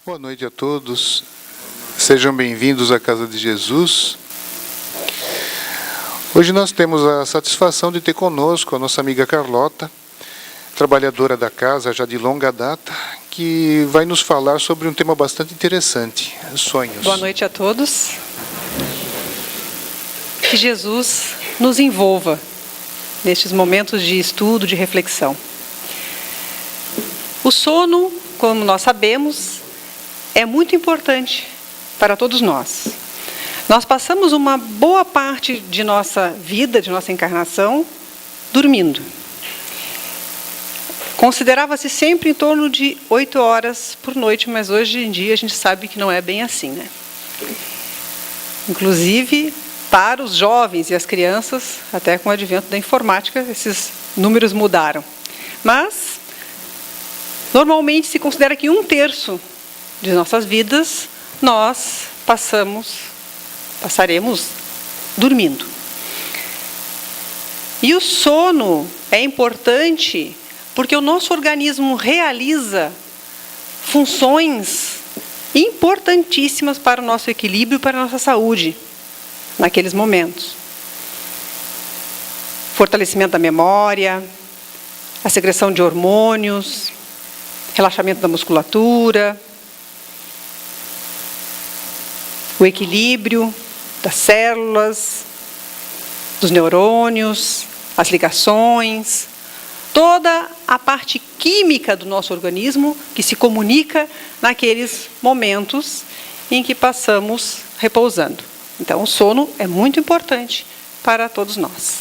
Boa noite a todos, sejam bem-vindos à Casa de Jesus. Hoje nós temos a satisfação de ter conosco a nossa amiga Carlota, trabalhadora da casa já de longa data, que vai nos falar sobre um tema bastante interessante, sonhos. Boa noite a todos. Que Jesus nos envolva nestes momentos de estudo, de reflexão. O sono, como nós sabemos, é muito importante para todos nós. Nós passamos uma boa parte de nossa vida, de nossa encarnação, dormindo. Considerava-se sempre em torno de 8 horas por noite, mas hoje em dia a gente sabe que não é bem assim, né? Inclusive, para os jovens e as crianças, até com o advento da informática, esses números mudaram. Mas, normalmente se considera que 1/3 de nossas vidas nós passaremos dormindo. E o sono é importante porque o nosso organismo realiza funções importantíssimas para o nosso equilíbrio e para a nossa saúde naqueles momentos. Fortalecimento da memória, a secreção de hormônios, relaxamento da musculatura, o equilíbrio das células, dos neurônios, as ligações, toda a parte química do nosso organismo que se comunica naqueles momentos em que passamos repousando. Então, o sono é muito importante para todos nós.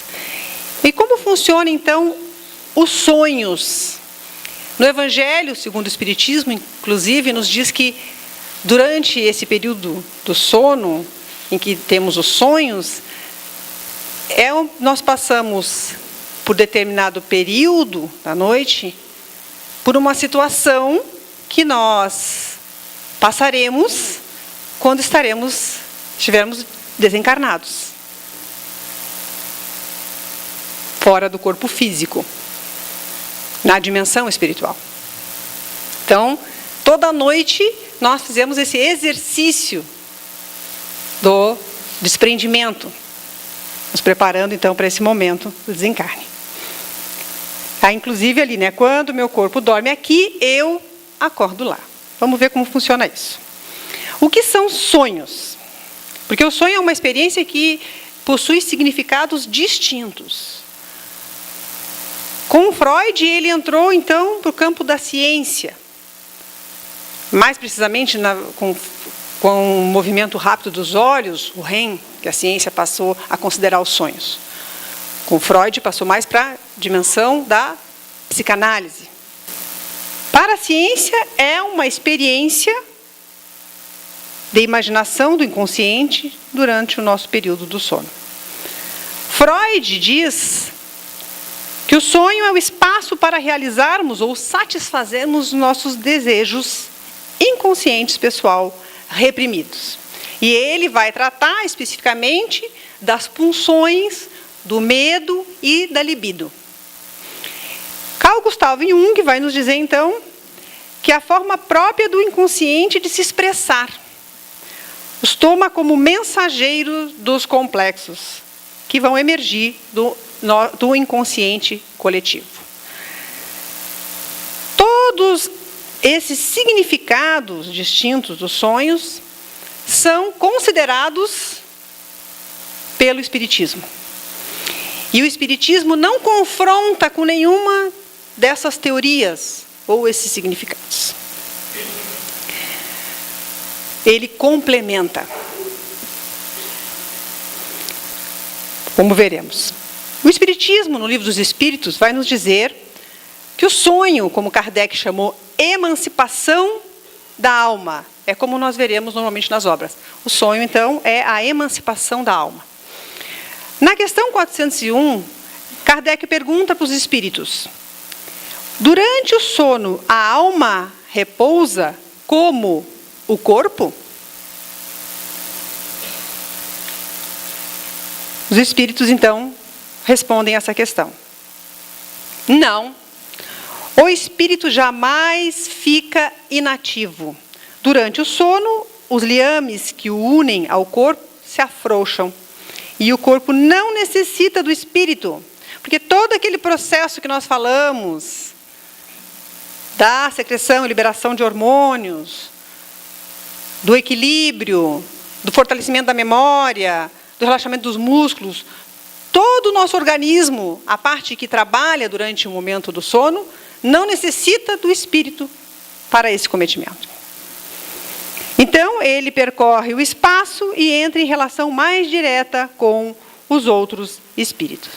E como funciona, então, os sonhos? No Evangelho, segundo o Espiritismo, inclusive, nos diz que durante esse período do sono, em que temos os sonhos, nós passamos por determinado período da noite, por uma situação que nós passaremos quando estivermos desencarnados, fora do corpo físico, na dimensão espiritual. Então, toda noite nós fizemos esse exercício do desprendimento, nos preparando então para esse momento do desencarne. Inclusive ali, né? Quando meu corpo dorme aqui, eu acordo lá. Vamos ver como funciona isso. O que são sonhos? Porque o sonho é uma experiência que possui significados distintos. Com Freud, ele entrou então para o campo da ciência. Mais precisamente com o movimento rápido dos olhos, o REM, que a ciência passou a considerar os sonhos. Com Freud, passou mais para a dimensão da psicanálise. Para a ciência, é uma experiência de imaginação do inconsciente durante o nosso período do sono. Freud diz que o sonho é o espaço para realizarmos ou satisfazermos nossos desejos inconscientes pessoal reprimidos. E ele vai tratar especificamente das pulsões, do medo e da libido. Carl Gustav Jung vai nos dizer então que a forma própria do inconsciente de se expressar os toma como mensageiro dos complexos que vão emergir do inconsciente coletivo. Todos esses significados distintos dos sonhos são considerados pelo Espiritismo. E o Espiritismo não confronta com nenhuma dessas teorias ou esses significados. Ele complementa. Como veremos. O Espiritismo, no Livro dos Espíritos, vai nos dizer que o sonho, como Kardec chamou, emancipação da alma. É como nós veremos normalmente nas obras. O sonho, então, é a emancipação da alma. Na questão 401, Kardec pergunta para os espíritos: durante o sono, a alma repousa como o corpo? Os espíritos, então, respondem essa questão. Não. O espírito jamais fica inativo. Durante o sono, os liames que o unem ao corpo se afrouxam. E o corpo não necessita do espírito. Porque todo aquele processo que nós falamos, da secreção e liberação de hormônios, do equilíbrio, do fortalecimento da memória, do relaxamento dos músculos, todo o nosso organismo, a parte que trabalha durante o momento do sono, não necessita do espírito para esse cometimento. Então, ele percorre o espaço e entra em relação mais direta com os outros espíritos.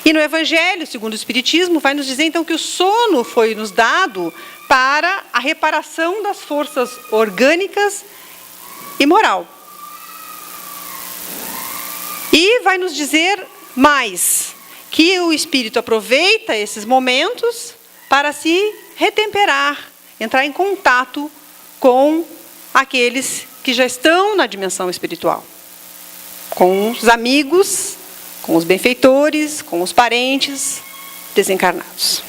E no Evangelho, segundo o Espiritismo, vai nos dizer então que o sono foi nos dado para a reparação das forças orgânicas e moral. E vai nos dizer mais, que o espírito aproveita esses momentos para se retemperar, entrar em contato com aqueles que já estão na dimensão espiritual, com os amigos, com os benfeitores, com os parentes desencarnados.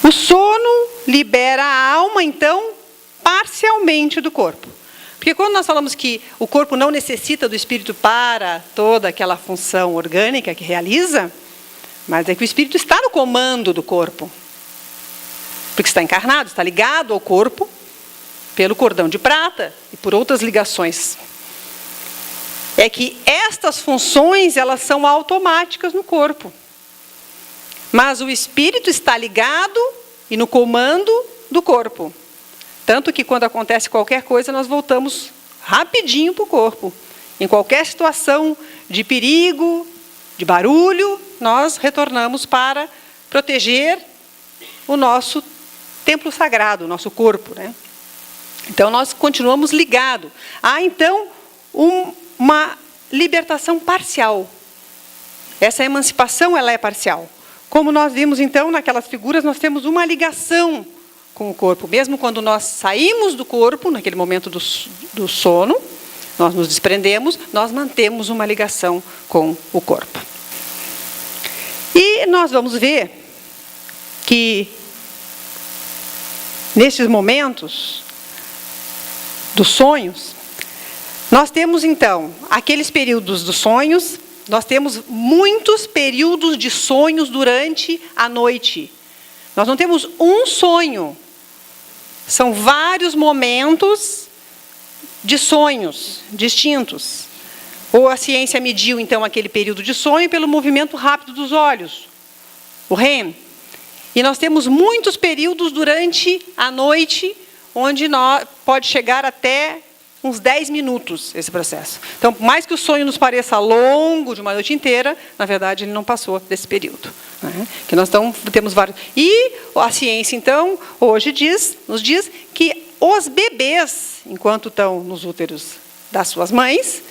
O sono libera a alma, então, parcialmente do corpo. Porque quando nós falamos que o corpo não necessita do espírito para toda aquela função orgânica que realiza, mas é que o espírito está no comando do corpo. Porque está encarnado, está ligado ao corpo pelo cordão de prata e por outras ligações. É que estas funções, elas são automáticas no corpo. Mas o espírito está ligado e no comando do corpo. Tanto que quando acontece qualquer coisa, nós voltamos rapidinho para o corpo. Em qualquer situação de perigo, de barulho, nós retornamos para proteger o nosso templo sagrado, o nosso corpo, né? Então, nós continuamos ligados. Há, então, uma libertação parcial. Essa emancipação, ela é parcial. Como nós vimos, então, naquelas figuras, nós temos uma ligação com o corpo. Mesmo quando nós saímos do corpo, naquele momento do sono, nós nos desprendemos, nós mantemos uma ligação com o corpo. E nós vamos ver que, nesses momentos dos sonhos, nós temos, então, aqueles períodos dos sonhos, nós temos muitos períodos de sonhos durante a noite. Nós não temos um sonho. São vários momentos de sonhos distintos. Ou a ciência mediu, então, aquele período de sonho pelo movimento rápido dos olhos, o REM. E nós temos muitos períodos durante a noite, onde pode chegar até uns 10 minutos esse processo. Então, por mais que o sonho nos pareça longo, de uma noite inteira, na verdade, ele não passou desse período. Né? Que nós temos vários. E a ciência, então, hoje nos diz que os bebês, enquanto estão nos úteros das suas mães,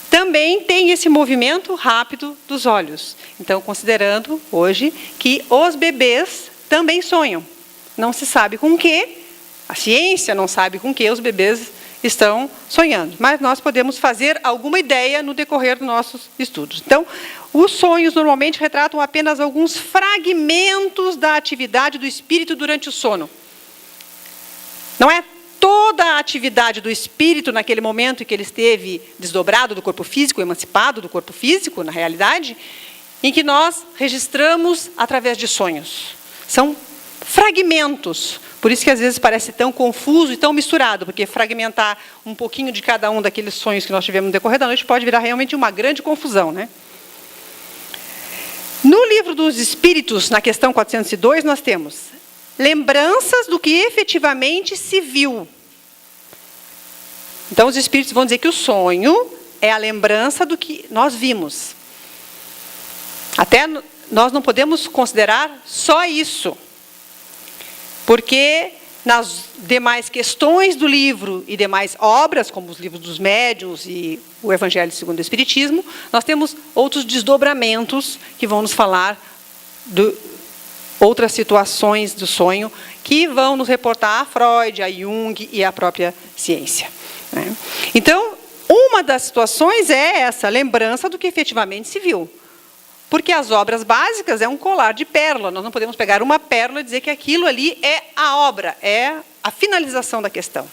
também têm esse movimento rápido dos olhos. Então, considerando hoje que os bebês também sonham. Não se sabe com o quê, a ciência não sabe com o que os bebês estão sonhando. Mas nós podemos fazer alguma ideia no decorrer dos nossos estudos. Então, os sonhos normalmente retratam apenas alguns fragmentos da atividade do espírito durante o sono. Não é toda a atividade do espírito naquele momento em que ele esteve desdobrado do corpo físico, emancipado do corpo físico, na realidade, em que nós registramos através de sonhos. São fragmentos. Por isso que às vezes parece tão confuso e tão misturado, porque fragmentar um pouquinho de cada um daqueles sonhos que nós tivemos no decorrer da noite pode virar realmente uma grande confusão, né? No livro dos Espíritos, na questão 402, nós temos lembranças do que efetivamente se viu. Então, os Espíritos vão dizer que o sonho é a lembrança do que nós vimos. Até nós não podemos considerar só isso. Porque nas demais questões do livro e demais obras, como os livros dos médiuns e o Evangelho segundo o Espiritismo, nós temos outros desdobramentos que vão nos falar de outras situações do sonho que vão nos reportar a Freud, a Jung e a própria ciência. Né? Então, uma das situações é essa lembrança do que efetivamente se viu. Porque as obras básicas é um colar de pérola. Nós não podemos pegar uma pérola e dizer que aquilo ali é a obra, é a finalização da questão.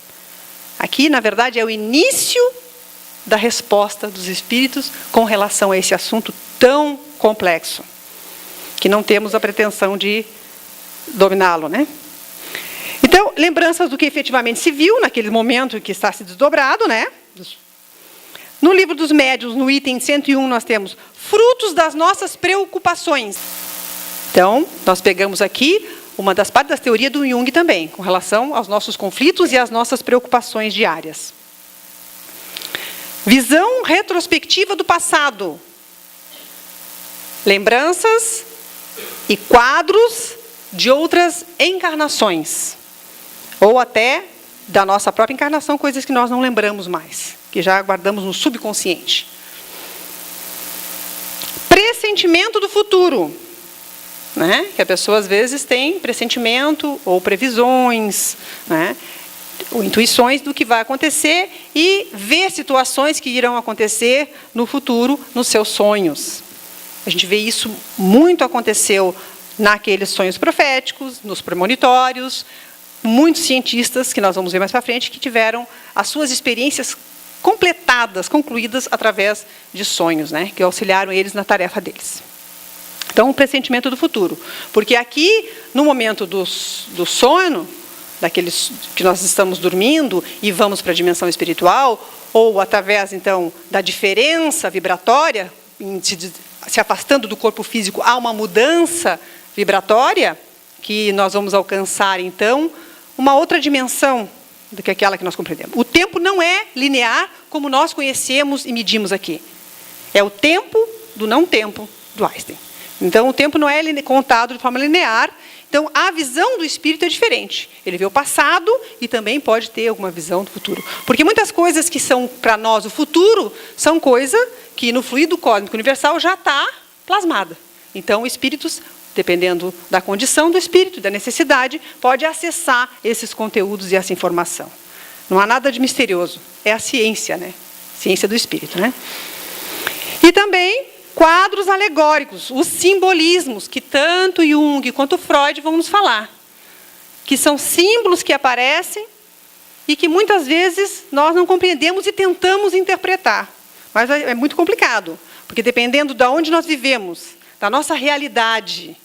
Aqui, na verdade, é o início da resposta dos espíritos com relação a esse assunto tão complexo, que não temos a pretensão de dominá-lo, né? Então, lembranças do que efetivamente se viu naquele momento em que está se desdobrado, né? No livro dos médiuns, no item 101, nós temos frutos das nossas preocupações. Então, nós pegamos aqui uma das partes da teoria do Jung também, com relação aos nossos conflitos e às nossas preocupações diárias. Visão retrospectiva do passado. Lembranças e quadros de outras encarnações. Ou até da nossa própria encarnação, coisas que nós não lembramos mais, que já guardamos no subconsciente. Pressentimento do futuro. Né? Que a pessoa às vezes tem pressentimento ou previsões, né? Ou intuições do que vai acontecer e vê situações que irão acontecer no futuro nos seus sonhos. A gente vê isso muito aconteceu naqueles sonhos proféticos, nos premonitórios, muitos cientistas, que nós vamos ver mais para frente, que tiveram as suas experiências completadas, concluídas através de sonhos, né? Que auxiliaram eles na tarefa deles. Então, o pressentimento do futuro. Porque aqui, no momento do sono, daqueles que nós estamos dormindo e vamos para a dimensão espiritual, ou através, então, da diferença vibratória, se afastando do corpo físico, há uma mudança vibratória, que nós vamos alcançar, então, uma outra dimensão do que aquela que nós compreendemos. O tempo não é linear como nós conhecemos e medimos aqui. É o tempo do não tempo do Einstein. Então, o tempo não é contado de forma linear. Então, a visão do espírito é diferente. Ele vê o passado e também pode ter alguma visão do futuro. Porque muitas coisas que são para nós o futuro, são coisas que no fluido cósmico universal já está plasmada. Então, espíritos, dependendo da condição do espírito, da necessidade, pode acessar esses conteúdos e essa informação. Não há nada de misterioso. É a ciência, né? Ciência do espírito, né? E também quadros alegóricos, os simbolismos, que tanto Jung quanto Freud vão nos falar. Que são símbolos que aparecem e que muitas vezes nós não compreendemos e tentamos interpretar. Mas é muito complicado, porque dependendo de onde nós vivemos, da nossa realidade,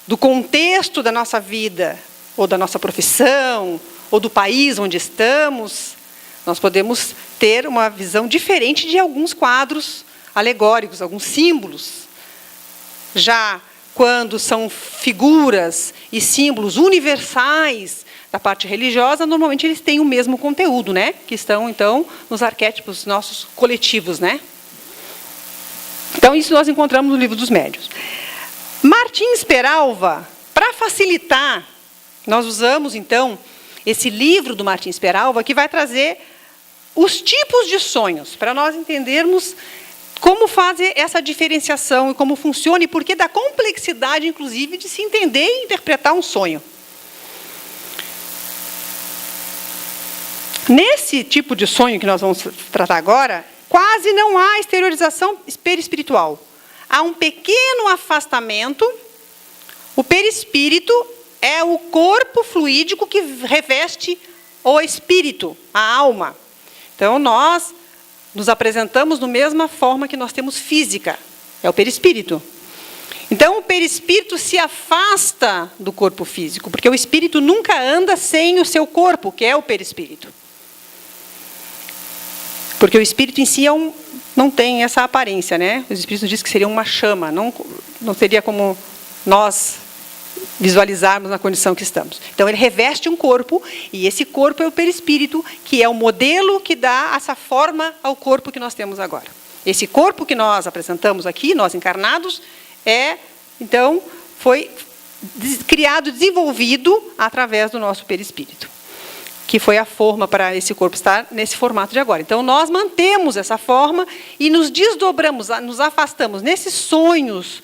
do contexto da nossa vida, ou da nossa profissão, ou do país onde estamos, nós podemos ter uma visão diferente de alguns quadros alegóricos, alguns símbolos. Já quando são figuras e símbolos universais da parte religiosa, normalmente eles têm o mesmo conteúdo, né? Que estão, então, nos arquétipos nossos coletivos, né? Então, isso nós encontramos no Livro dos Médiuns. Martins Peralva, para facilitar, nós usamos, então, esse livro do Martins Peralva, que vai trazer os tipos de sonhos, para nós entendermos como fazer essa diferenciação e como funciona e por que da complexidade, inclusive, de se entender e interpretar um sonho. Nesse tipo de sonho que nós vamos tratar agora, quase não há exteriorização perispiritual. Há um pequeno afastamento. O perispírito é o corpo fluídico que reveste o espírito, a alma. Então, nós nos apresentamos da mesma forma que nós temos física. É o perispírito. Então, o perispírito se afasta do corpo físico, porque o espírito nunca anda sem o seu corpo, que é o perispírito. Porque o espírito em si não tem essa aparência, né? Os espíritos dizem que seria uma chama, não seria como nós visualizarmos na condição que estamos. Então, ele reveste um corpo, e esse corpo é o perispírito, que é o modelo que dá essa forma ao corpo que nós temos agora. Esse corpo que nós apresentamos aqui, nós encarnados, então, foi criado, desenvolvido através do nosso perispírito, que foi a forma para esse corpo estar nesse formato de agora. Então, nós mantemos essa forma e nos desdobramos, nos afastamos nesses sonhos,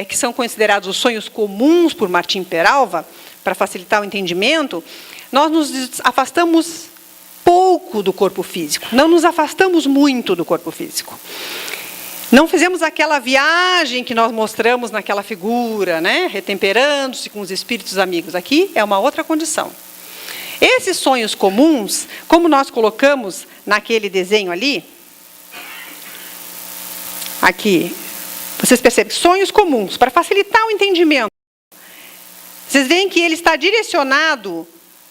que são considerados os sonhos comuns por Martim Peralva, para facilitar o entendimento. Nós nos afastamos pouco do corpo físico, não nos afastamos muito do corpo físico. Não fizemos aquela viagem que nós mostramos naquela figura, né? Retemperando-se com os espíritos amigos. Aqui é uma outra condição. Esses sonhos comuns, como nós colocamos naquele desenho ali, aqui, vocês percebem, sonhos comuns, para facilitar o entendimento. Vocês veem que ele está direcionado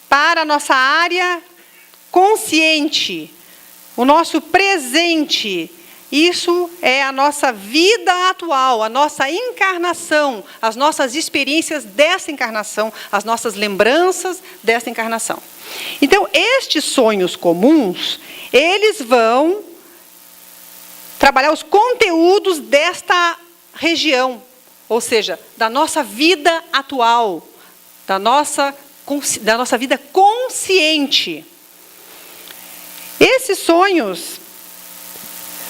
para a nossa área consciente, o nosso presente. Isso é a nossa vida atual, a nossa encarnação, as nossas experiências dessa encarnação, as nossas lembranças dessa encarnação. Então, estes sonhos comuns, eles vão trabalhar os conteúdos desta região, ou seja, da nossa vida atual, da nossa vida consciente. Esses sonhos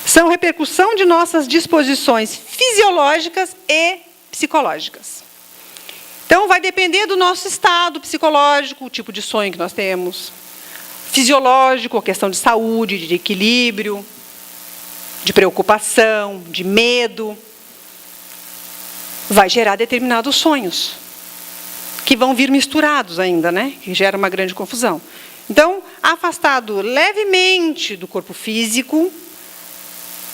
são repercussão de nossas disposições fisiológicas e psicológicas. Então, vai depender do nosso estado psicológico, o tipo de sonho que nós temos. Fisiológico, a questão de saúde, de equilíbrio, de preocupação, de medo. Vai gerar determinados sonhos, que vão vir misturados ainda, né? Que gera uma grande confusão. Então, afastado levemente do corpo físico,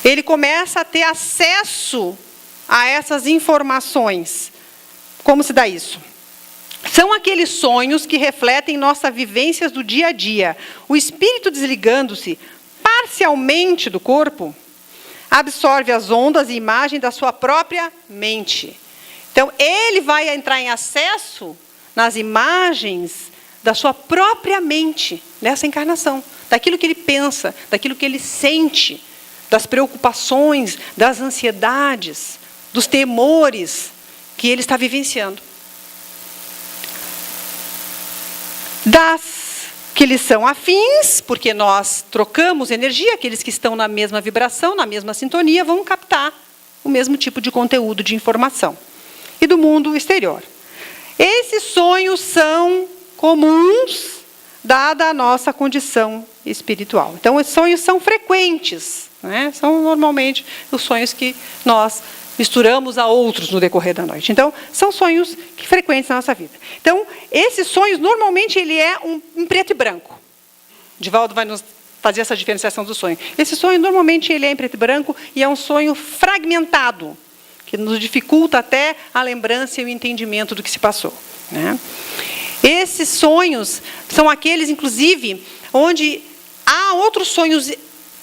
ele começa a ter acesso a essas informações. Como se dá isso? São aqueles sonhos que refletem nossas vivências do dia a dia. O espírito, desligando-se parcialmente do corpo, absorve as ondas e imagens da sua própria mente. Então, ele vai entrar em acesso nas imagens da sua própria mente, nessa encarnação. Daquilo que ele pensa, daquilo que ele sente, das preocupações, das ansiedades, dos temores que ele está vivenciando. Das que lhes são afins, porque nós trocamos energia, aqueles que estão na mesma vibração, na mesma sintonia, vão captar o mesmo tipo de conteúdo, de informação. E do mundo exterior. Esses sonhos são comuns, dada a nossa condição espiritual. Então, os sonhos são frequentes, né? São normalmente os sonhos que nós misturamos a outros no decorrer da noite. Então, são sonhos frequentes na nossa vida. Então, esses sonhos, normalmente, ele é em preto e branco. Divaldo vai nos fazer essa diferenciação do sonho. Esse sonho, normalmente, ele é em preto e branco e é um sonho fragmentado, que nos dificulta até a lembrança e o entendimento do que se passou, né? Esses sonhos são aqueles, inclusive, onde há outros sonhos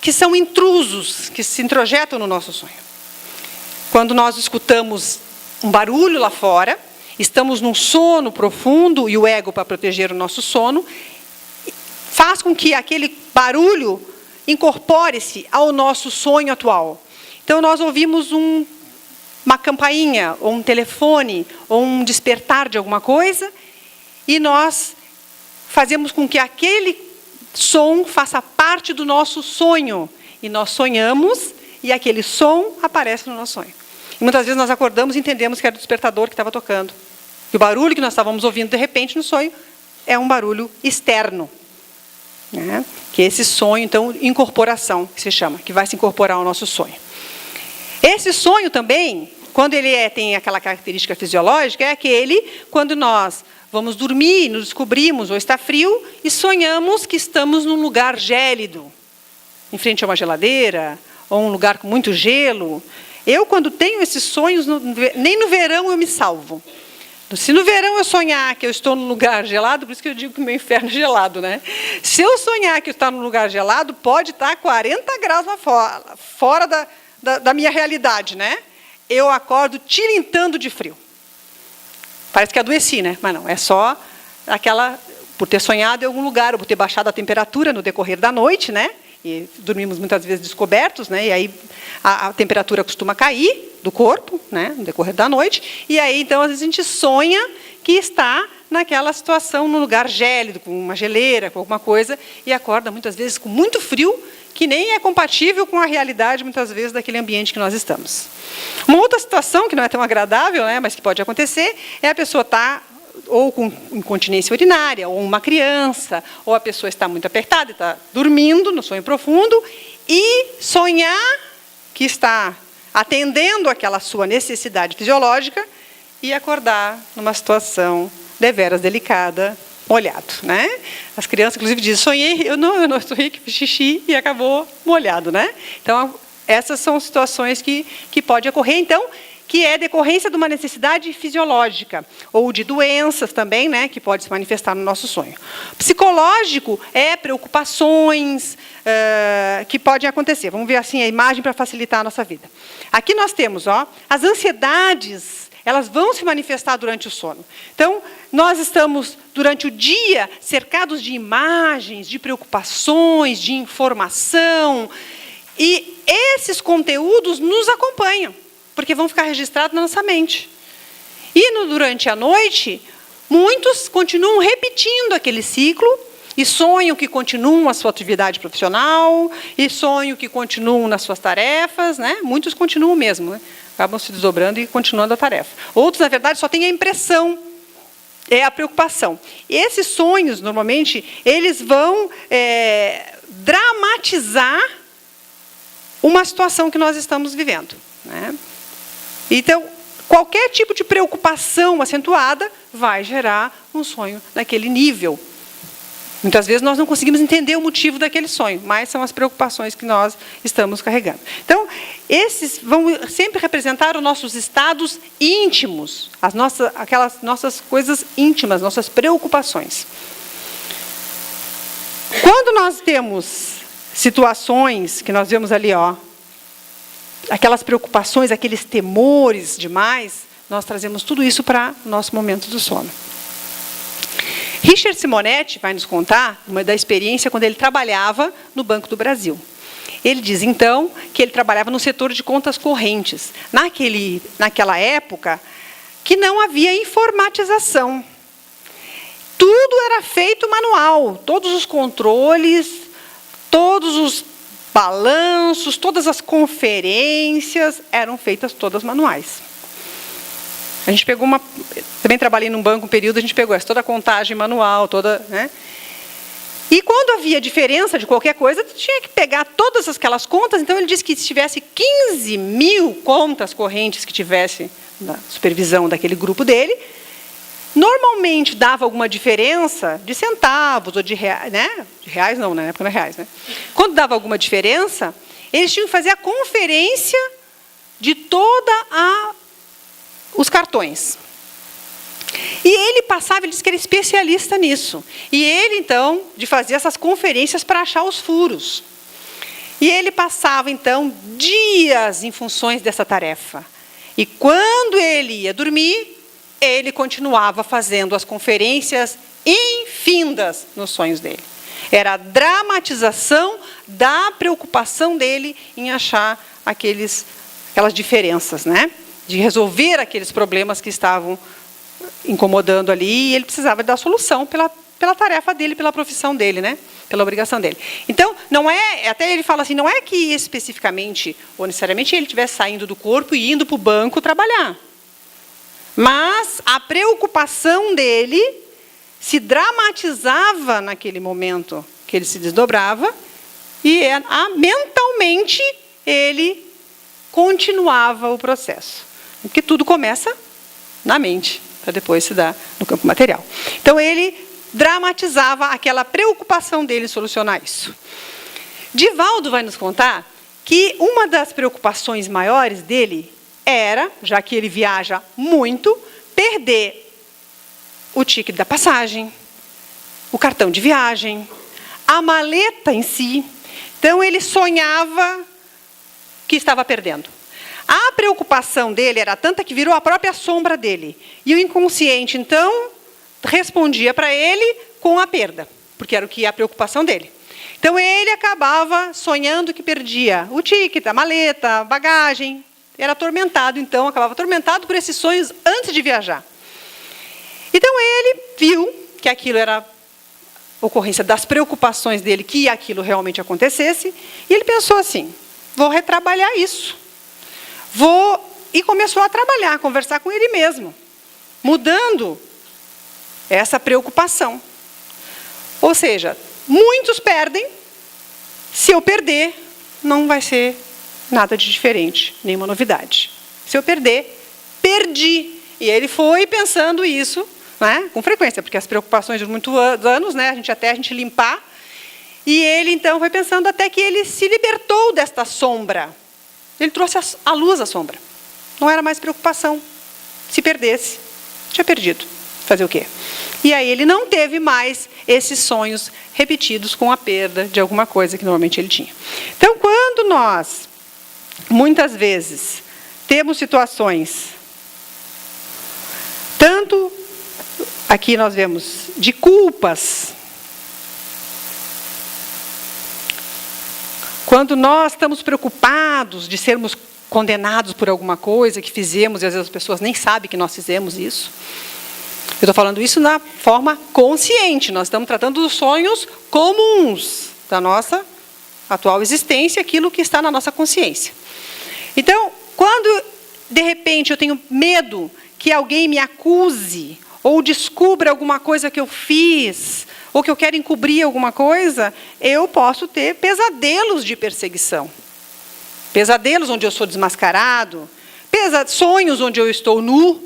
que são intrusos, que se introjetam no nosso sonho. Quando nós escutamos um barulho lá fora, estamos num sono profundo, e o ego, para proteger o nosso sono, faz com que aquele barulho incorpore-se ao nosso sonho atual. Então, nós ouvimos uma campainha, ou um telefone, ou um despertar de alguma coisa, e nós fazemos com que aquele som faça parte do nosso sonho. E nós sonhamos, e aquele som aparece no nosso sonho. E muitas vezes nós acordamos e entendemos que era o despertador que estava tocando. E o barulho que nós estávamos ouvindo, de repente, no sonho, é um barulho externo, né? Que é esse sonho, então, incorporação, que se chama, que vai se incorporar ao nosso sonho. Esse sonho também, quando ele tem aquela característica fisiológica, é aquele quando nós vamos dormir, nos descobrimos, ou está frio, e sonhamos que estamos num lugar gélido, em frente a uma geladeira, ou um lugar com muito gelo. Eu, quando tenho esses sonhos, nem no verão eu me salvo. Se no verão eu sonhar que eu estou num lugar gelado, por isso que eu digo que o meu inferno é gelado, né? Se eu sonhar que eu estou num lugar gelado, pode estar 40 graus lá fora da minha realidade, né? Eu acordo tilintando de frio. Parece que adoeci, né? Mas não, é só por ter sonhado em algum lugar, ou por ter baixado a temperatura no decorrer da noite, né? E dormimos muitas vezes descobertos, né? E aí a temperatura costuma cair do corpo, né? No decorrer da noite. E aí, então, às vezes a gente sonha que está naquela situação, num lugar gélido, com uma geleira, com alguma coisa, e acorda muitas vezes com muito frio, que nem é compatível com a realidade, muitas vezes, daquele ambiente que nós estamos. Uma outra situação, que não é tão agradável, né, mas que pode acontecer, é a pessoa estar ou com incontinência urinária, ou uma criança, ou a pessoa está muito apertada, está dormindo no sonho profundo, e sonhar que está atendendo aquela sua necessidade fisiológica, e acordar numa situação deveras delicada, molhado, né? As crianças, inclusive, dizem, sonhei, eu não sonhei que fiz xixi e acabou molhado, né? Então, essas são situações que podem ocorrer, então, que é decorrência de uma necessidade fisiológica, ou de doenças também, né, que pode se manifestar no nosso sonho. Psicológico é preocupações que podem acontecer. Vamos ver assim a imagem para facilitar a nossa vida. Aqui nós temos, ó, as ansiedades, elas vão se manifestar durante o sono. Então, nós estamos, durante o dia, cercados de imagens, de preocupações, de informação, e esses conteúdos nos acompanham, porque vão ficar registrados na nossa mente. E durante a noite, muitos continuam repetindo aquele ciclo, e sonham que continuam a sua atividade profissional, e sonham que continuam nas suas tarefas, né? Muitos continuam mesmo, né? Acabam se desdobrando e continuando a tarefa. Outros, na verdade, só têm a impressão, é a preocupação. E esses sonhos, normalmente, eles vão dramatizar uma situação que nós estamos vivendo, né? Então, qualquer tipo de preocupação acentuada vai gerar um sonho naquele nível. Muitas vezes nós não conseguimos entender o motivo daquele sonho, mas são as preocupações que nós estamos carregando. Então, esses vão sempre representar os nossos estados íntimos, aquelas nossas coisas íntimas, nossas preocupações. Quando nós temos situações que nós vemos ali, ó, aquelas preocupações, aqueles temores demais, nós trazemos tudo isso para o nosso momento do sono. Richard Simonetti vai nos contar uma da experiência quando ele trabalhava no Banco do Brasil. Ele diz, então, que ele trabalhava no setor de contas correntes. Naquela época, que não havia informatização. Tudo era feito manual, todos os controles, todos os balanços, todas as conferências eram feitas todas manuais. A gente pegou também trabalhei num banco um período, a gente pegou toda a contagem manual, né? E quando havia diferença de qualquer coisa, tinha que pegar todas aquelas contas. Então, ele disse que se tivesse 15 mil contas correntes que tivesse na supervisão daquele grupo dele, normalmente dava alguma diferença de centavos ou de reais, né? De reais não, na época não é reais, né? Quando dava alguma diferença, eles tinham que fazer a conferência de os cartões. E ele passava, ele disse que era especialista nisso. E ele, então, de fazer essas conferências para achar os furos. E ele passava, então, dias em funções dessa tarefa. E quando ele ia dormir, ele continuava fazendo as conferências infindas nos sonhos dele. Era a dramatização da preocupação dele em achar aquelas diferenças, né? De resolver aqueles problemas que estavam incomodando ali, e ele precisava dar solução pela tarefa dele, pela profissão dele, né? Pela obrigação dele. Então, não é, até ele fala assim, não é que especificamente, ou necessariamente, ele estivesse saindo do corpo e indo para o banco trabalhar. Mas a preocupação dele se dramatizava naquele momento que ele se desdobrava, e mentalmente ele continuava o processo. Porque tudo começa na mente, para depois se dar no campo material. Então, ele dramatizava aquela preocupação dele em solucionar isso. Divaldo vai nos contar que uma das preocupações maiores dele era, já que ele viaja muito, perder o ticket da passagem, o cartão de viagem, a maleta em si. Então, ele sonhava que estava perdendo. A preocupação dele era tanta que virou a própria sombra dele. E o inconsciente, então, respondia para ele com a perda, porque era a preocupação dele. Então, ele acabava sonhando que perdia o ticket, a maleta, a bagagem. Era atormentado, então, acabava atormentado por esses sonhos antes de viajar. Então, ele viu que aquilo era ocorrência das preocupações dele, que aquilo realmente acontecesse, e ele pensou assim, vou retrabalhar isso. E começou a trabalhar, a conversar com ele mesmo, mudando essa preocupação. Ou seja, muitos perdem, se eu perder, não vai ser nada de diferente, nenhuma novidade. Se eu perder, perdi. E ele foi pensando isso né? Com frequência, porque as preocupações de muitos anos, né? A gente limpar. E ele, então, foi pensando até que ele se libertou desta sombra. Ele trouxe à luz a sombra. Não era mais preocupação. Se perdesse, tinha perdido. Fazer o quê? E aí ele não teve mais esses sonhos repetidos com a perda de alguma coisa que normalmente ele tinha. Então, quando nós, muitas vezes, temos situações, tanto aqui nós vemos de culpas, quando nós estamos preocupados de sermos condenados por alguma coisa que fizemos, e às vezes as pessoas nem sabem que nós fizemos isso. Eu estou falando isso na forma consciente. Nós estamos tratando dos sonhos comuns da nossa atual existência, aquilo que está na nossa consciência. Então, quando, de repente, eu tenho medo que alguém me acuse, ou descubra alguma coisa que eu fiz, ou que eu quero encobrir alguma coisa, eu posso ter pesadelos de perseguição. Pesadelos onde eu sou desmascarado, sonhos onde eu estou nu,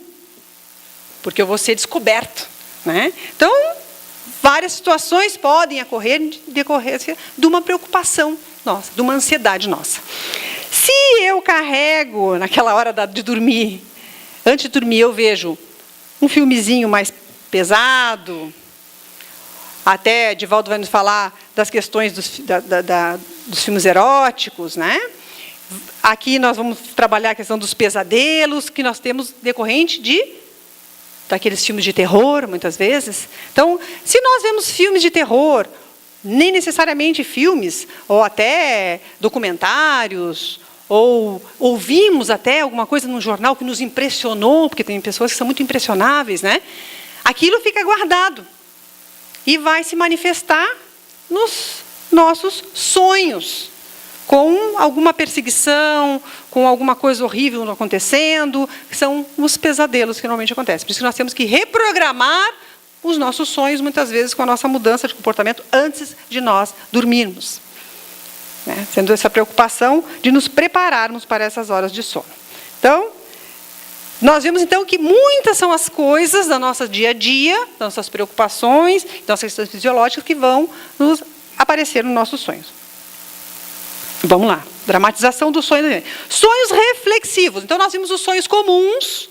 porque eu vou ser descoberto, né? Então, várias situações podem ocorrer em decorrência de uma preocupação nossa, de uma ansiedade nossa. Se eu carrego, naquela hora de dormir, antes de dormir eu vejo um filmezinho mais pesado, até Divaldo vai nos falar das questões dos filmes eróticos, né? Aqui nós vamos trabalhar a questão dos pesadelos que nós temos decorrente daqueles filmes de terror, muitas vezes. Então, se nós vemos filmes de terror, nem necessariamente filmes, ou até documentários, ou ouvimos até alguma coisa num jornal que nos impressionou, porque tem pessoas que são muito impressionáveis, né? Aquilo fica guardado e vai se manifestar nos nossos sonhos, com alguma perseguição, com alguma coisa horrível acontecendo, que são os pesadelos que normalmente acontecem. Por isso que nós temos que reprogramar os nossos sonhos, muitas vezes, com a nossa mudança de comportamento antes de nós dormirmos. Né? Sendo essa preocupação de nos prepararmos para essas horas de sono. Então, nós vemos, então, que muitas são as coisas da nossa dia a dia, nossas preocupações, nossas questões fisiológicas que vão nos aparecer nos nossos sonhos. Vamos lá. Dramatização dos sonhos. Sonhos reflexivos. Então, nós vimos os sonhos comuns,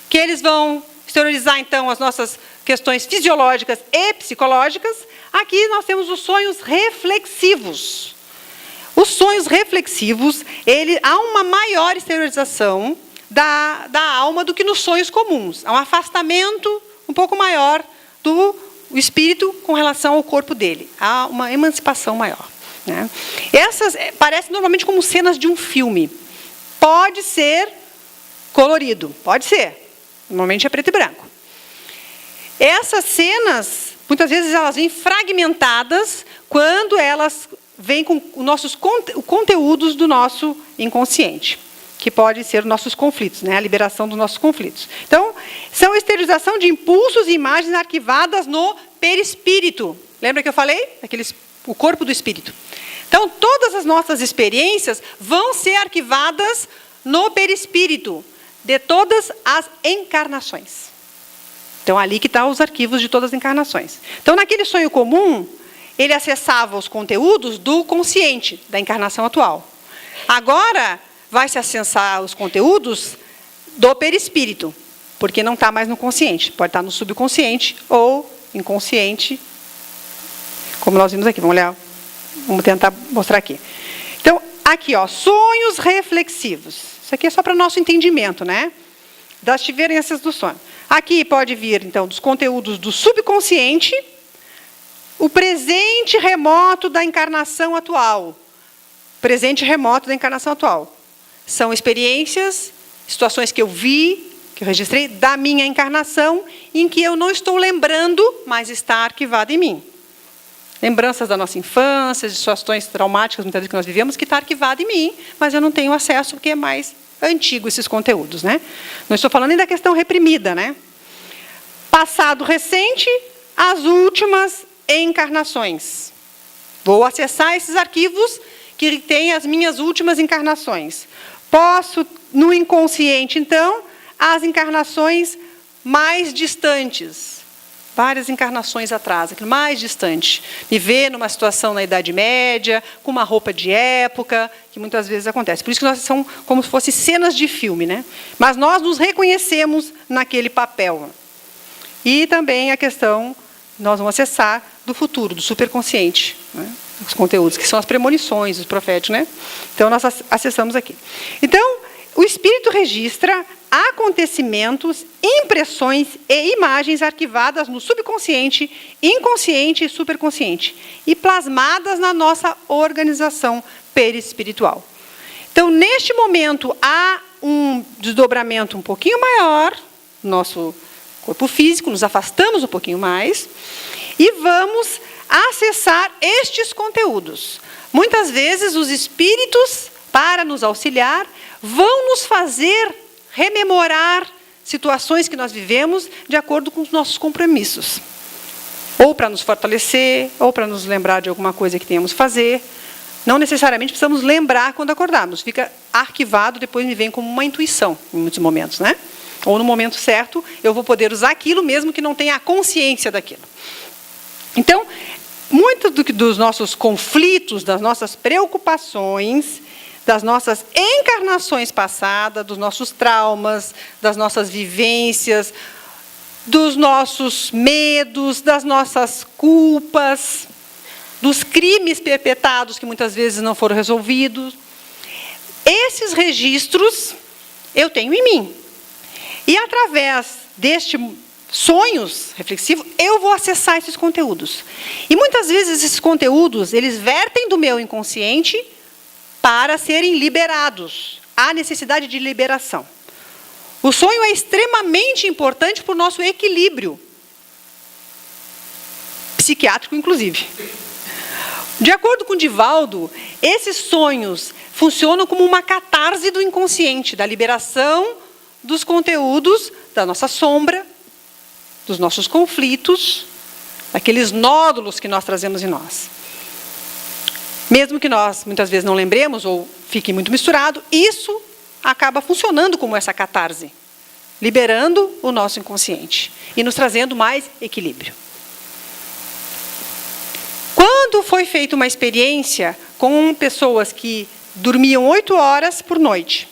que eles vão exteriorizar, então, as nossas questões fisiológicas e psicológicas. Aqui nós temos os sonhos reflexivos. Os sonhos reflexivos, há uma maior exteriorização da alma do que nos sonhos comuns. Há um afastamento um pouco maior do espírito com relação ao corpo dele. Há uma emancipação maior. Né? Essas parecem normalmente como cenas de um filme. Pode ser colorido, pode ser. Normalmente é preto e branco. Essas cenas, muitas vezes elas vêm fragmentadas quando elas vêm com os conteúdos do nosso inconsciente, que pode ser os nossos conflitos, né? A liberação dos nossos conflitos. Então, são exteriorização de impulsos e imagens arquivadas no perispírito. Lembra que eu falei? O corpo do espírito. Então, todas as nossas experiências vão ser arquivadas no perispírito de todas as encarnações. Então, ali que estão os arquivos de todas as encarnações. Então, naquele sonho comum, ele acessava os conteúdos do consciente, da encarnação atual. Agora, vai se acessar os conteúdos do perispírito, porque não está mais no consciente. Pode estar no subconsciente ou inconsciente, como nós vimos aqui. Vamos olhar, vamos tentar mostrar aqui. Então, aqui, ó, sonhos reflexivos. Isso aqui é só para o nosso entendimento, né? Das diferenças do sonho. Aqui pode vir, então, dos conteúdos do subconsciente, o presente remoto da encarnação atual. Presente remoto da encarnação atual. São experiências, situações que eu vi, que eu registrei, da minha encarnação, em que eu não estou lembrando, mas está arquivado em mim. Lembranças da nossa infância, de situações traumáticas, muitas vezes que nós vivemos, que está arquivado em mim, mas eu não tenho acesso, porque é mais antigo esses conteúdos, né? Não estou falando nem da questão reprimida, né? Passado recente, as últimas encarnações. Vou acessar esses arquivos que têm as minhas últimas encarnações. Posso, no inconsciente, então, as encarnações mais distantes, várias encarnações atrás, aquilo mais distante. Me vê numa situação na Idade Média, com uma roupa de época, que muitas vezes acontece. Por isso que nós são como se fossem cenas de filme, né? Mas nós nos reconhecemos naquele papel. E também a questão, nós vamos acessar do futuro, do superconsciente, né? Os conteúdos, que são as premonições, os proféticos, né? Então, nós acessamos aqui. Então, o espírito registra acontecimentos, impressões e imagens arquivadas no subconsciente, inconsciente e superconsciente e plasmadas na nossa organização perispiritual. Então, neste momento, há um desdobramento um pouquinho maior no nosso corpo físico, nos afastamos um pouquinho mais e vamos acessar estes conteúdos. Muitas vezes, os espíritos, para nos auxiliar, vão nos fazer rememorar situações que nós vivemos de acordo com os nossos compromissos. Ou para nos fortalecer, ou para nos lembrar de alguma coisa que tenhamos que fazer. Não necessariamente precisamos lembrar quando acordarmos. Fica arquivado, depois me vem como uma intuição, em muitos momentos, né? Ou no momento certo, eu vou poder usar aquilo mesmo que não tenha a consciência daquilo. Então, muito dos nossos conflitos, das nossas preocupações, das nossas encarnações passadas, dos nossos traumas, das nossas vivências, dos nossos medos, das nossas culpas, dos crimes perpetrados que muitas vezes não foram resolvidos. Esses registros eu tenho em mim. E através destes sonhos reflexivos, eu vou acessar esses conteúdos. E muitas vezes esses conteúdos, eles vertem do meu inconsciente para serem liberados. Há necessidade de liberação. O sonho é extremamente importante para o nosso equilíbrio psiquiátrico, inclusive. De acordo com Divaldo, esses sonhos funcionam como uma catarse do inconsciente, da liberação dos conteúdos da nossa sombra, dos nossos conflitos, daqueles nódulos que nós trazemos em nós. Mesmo que nós, muitas vezes, não lembremos ou fique muito misturado, isso acaba funcionando como essa catarse, liberando o nosso inconsciente e nos trazendo mais equilíbrio. Quando foi feita uma experiência com pessoas que dormiam 8 horas por noite,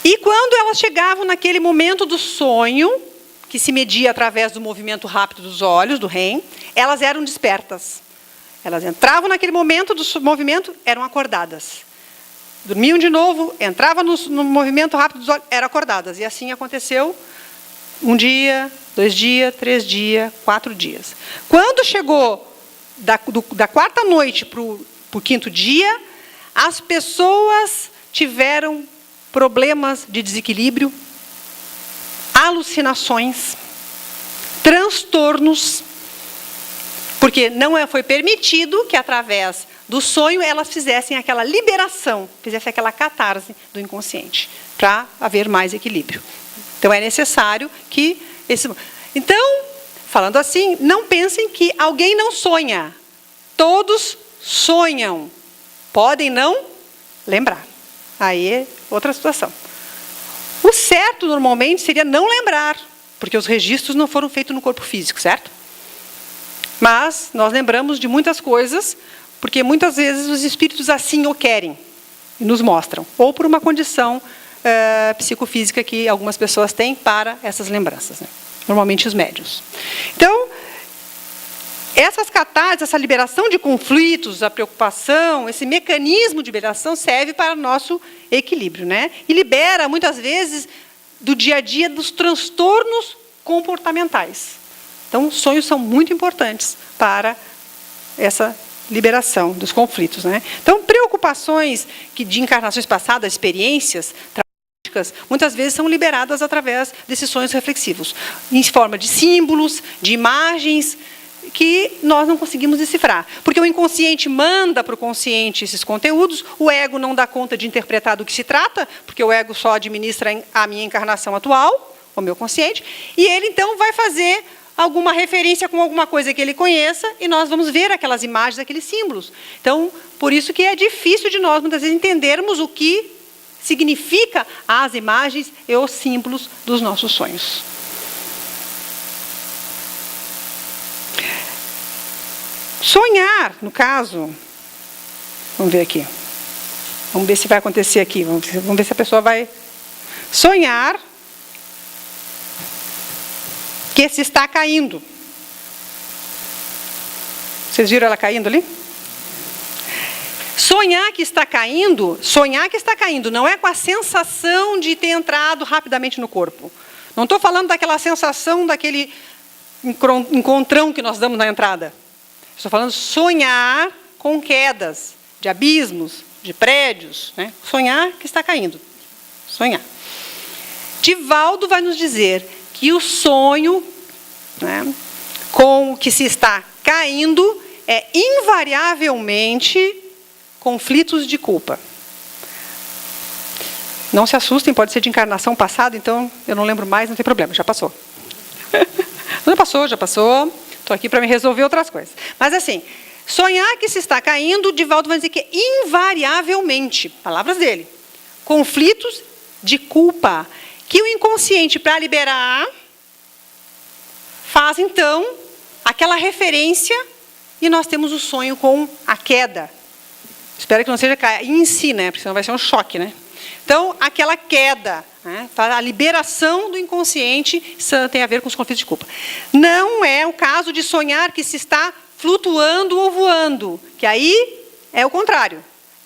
e quando elas chegavam naquele momento do sonho, que se media através do movimento rápido dos olhos, do REM, elas eram despertas. Elas entravam naquele momento do movimento, eram acordadas. Dormiam de novo, entravam no movimento rápido dos olhos, eram acordadas. E assim aconteceu 1 dia, 2 dias, 3 dias, 4 dias. Quando chegou da 4ª noite para o 5º dia, as pessoas tiveram problemas de desequilíbrio, alucinações, transtornos, porque não foi permitido que, através do sonho, elas fizessem aquela liberação, fizessem aquela catarse do inconsciente, para haver mais equilíbrio. Então, é necessário que esse... Então, falando assim, não pensem que alguém não sonha. Todos sonham. Podem não lembrar. Aí é outra situação. O certo, normalmente, seria não lembrar, porque os registros não foram feitos no corpo físico, certo? Mas nós lembramos de muitas coisas, porque muitas vezes os espíritos assim o querem e nos mostram, ou por uma condição psicofísica que algumas pessoas têm para essas lembranças, né? Normalmente os médiuns. Então, essas catarses, essa liberação de conflitos, a preocupação, esse mecanismo de liberação serve para o nosso equilíbrio, né? E libera, muitas vezes, do dia a dia, dos transtornos comportamentais. Então, os sonhos são muito importantes para essa liberação dos conflitos, né? Então, preocupações de encarnações passadas, experiências traumáticas, muitas vezes são liberadas através desses sonhos reflexivos, em forma de símbolos, de imagens, que nós não conseguimos decifrar. Porque o inconsciente manda para o consciente esses conteúdos, o ego não dá conta de interpretar do que se trata, porque o ego só administra a minha encarnação atual, o meu consciente, e ele então vai fazer alguma referência com alguma coisa que ele conheça, e nós vamos ver aquelas imagens, aqueles símbolos. Então, por isso que é difícil de nós, muitas vezes, entendermos o que significa as imagens e os símbolos dos nossos sonhos. Sonhar, no caso, vamos ver aqui. Vamos ver se vai acontecer aqui. Vamos ver se a pessoa vai sonhar que se está caindo. Vocês viram ela caindo ali? Sonhar que está caindo, não é com a sensação de ter entrado rapidamente no corpo. Não estou falando daquela sensação, daquele encontrão que nós damos na entrada. Estou falando sonhar com quedas, de abismos, de prédios, né? Sonhar que está caindo. Sonhar. Divaldo vai nos dizer que o sonho, né, com o que se está caindo é invariavelmente conflitos de culpa. Não se assustem, pode ser de encarnação passada, então eu não lembro mais, não tem problema, já passou. Já passou. Estou aqui para me resolver outras coisas. Mas assim, sonhar que se está caindo, Divaldo vai dizer que é invariavelmente, palavras dele, conflitos de culpa, que o inconsciente, para liberar, faz então aquela referência e nós temos o sonho com a queda. Espero que não seja cair em si, né? Porque senão vai ser um choque, né? Então, aquela queda, né? A liberação do inconsciente, isso tem a ver com os conflitos de culpa. Não é o caso de sonhar que se está flutuando ou voando, que aí é o contrário.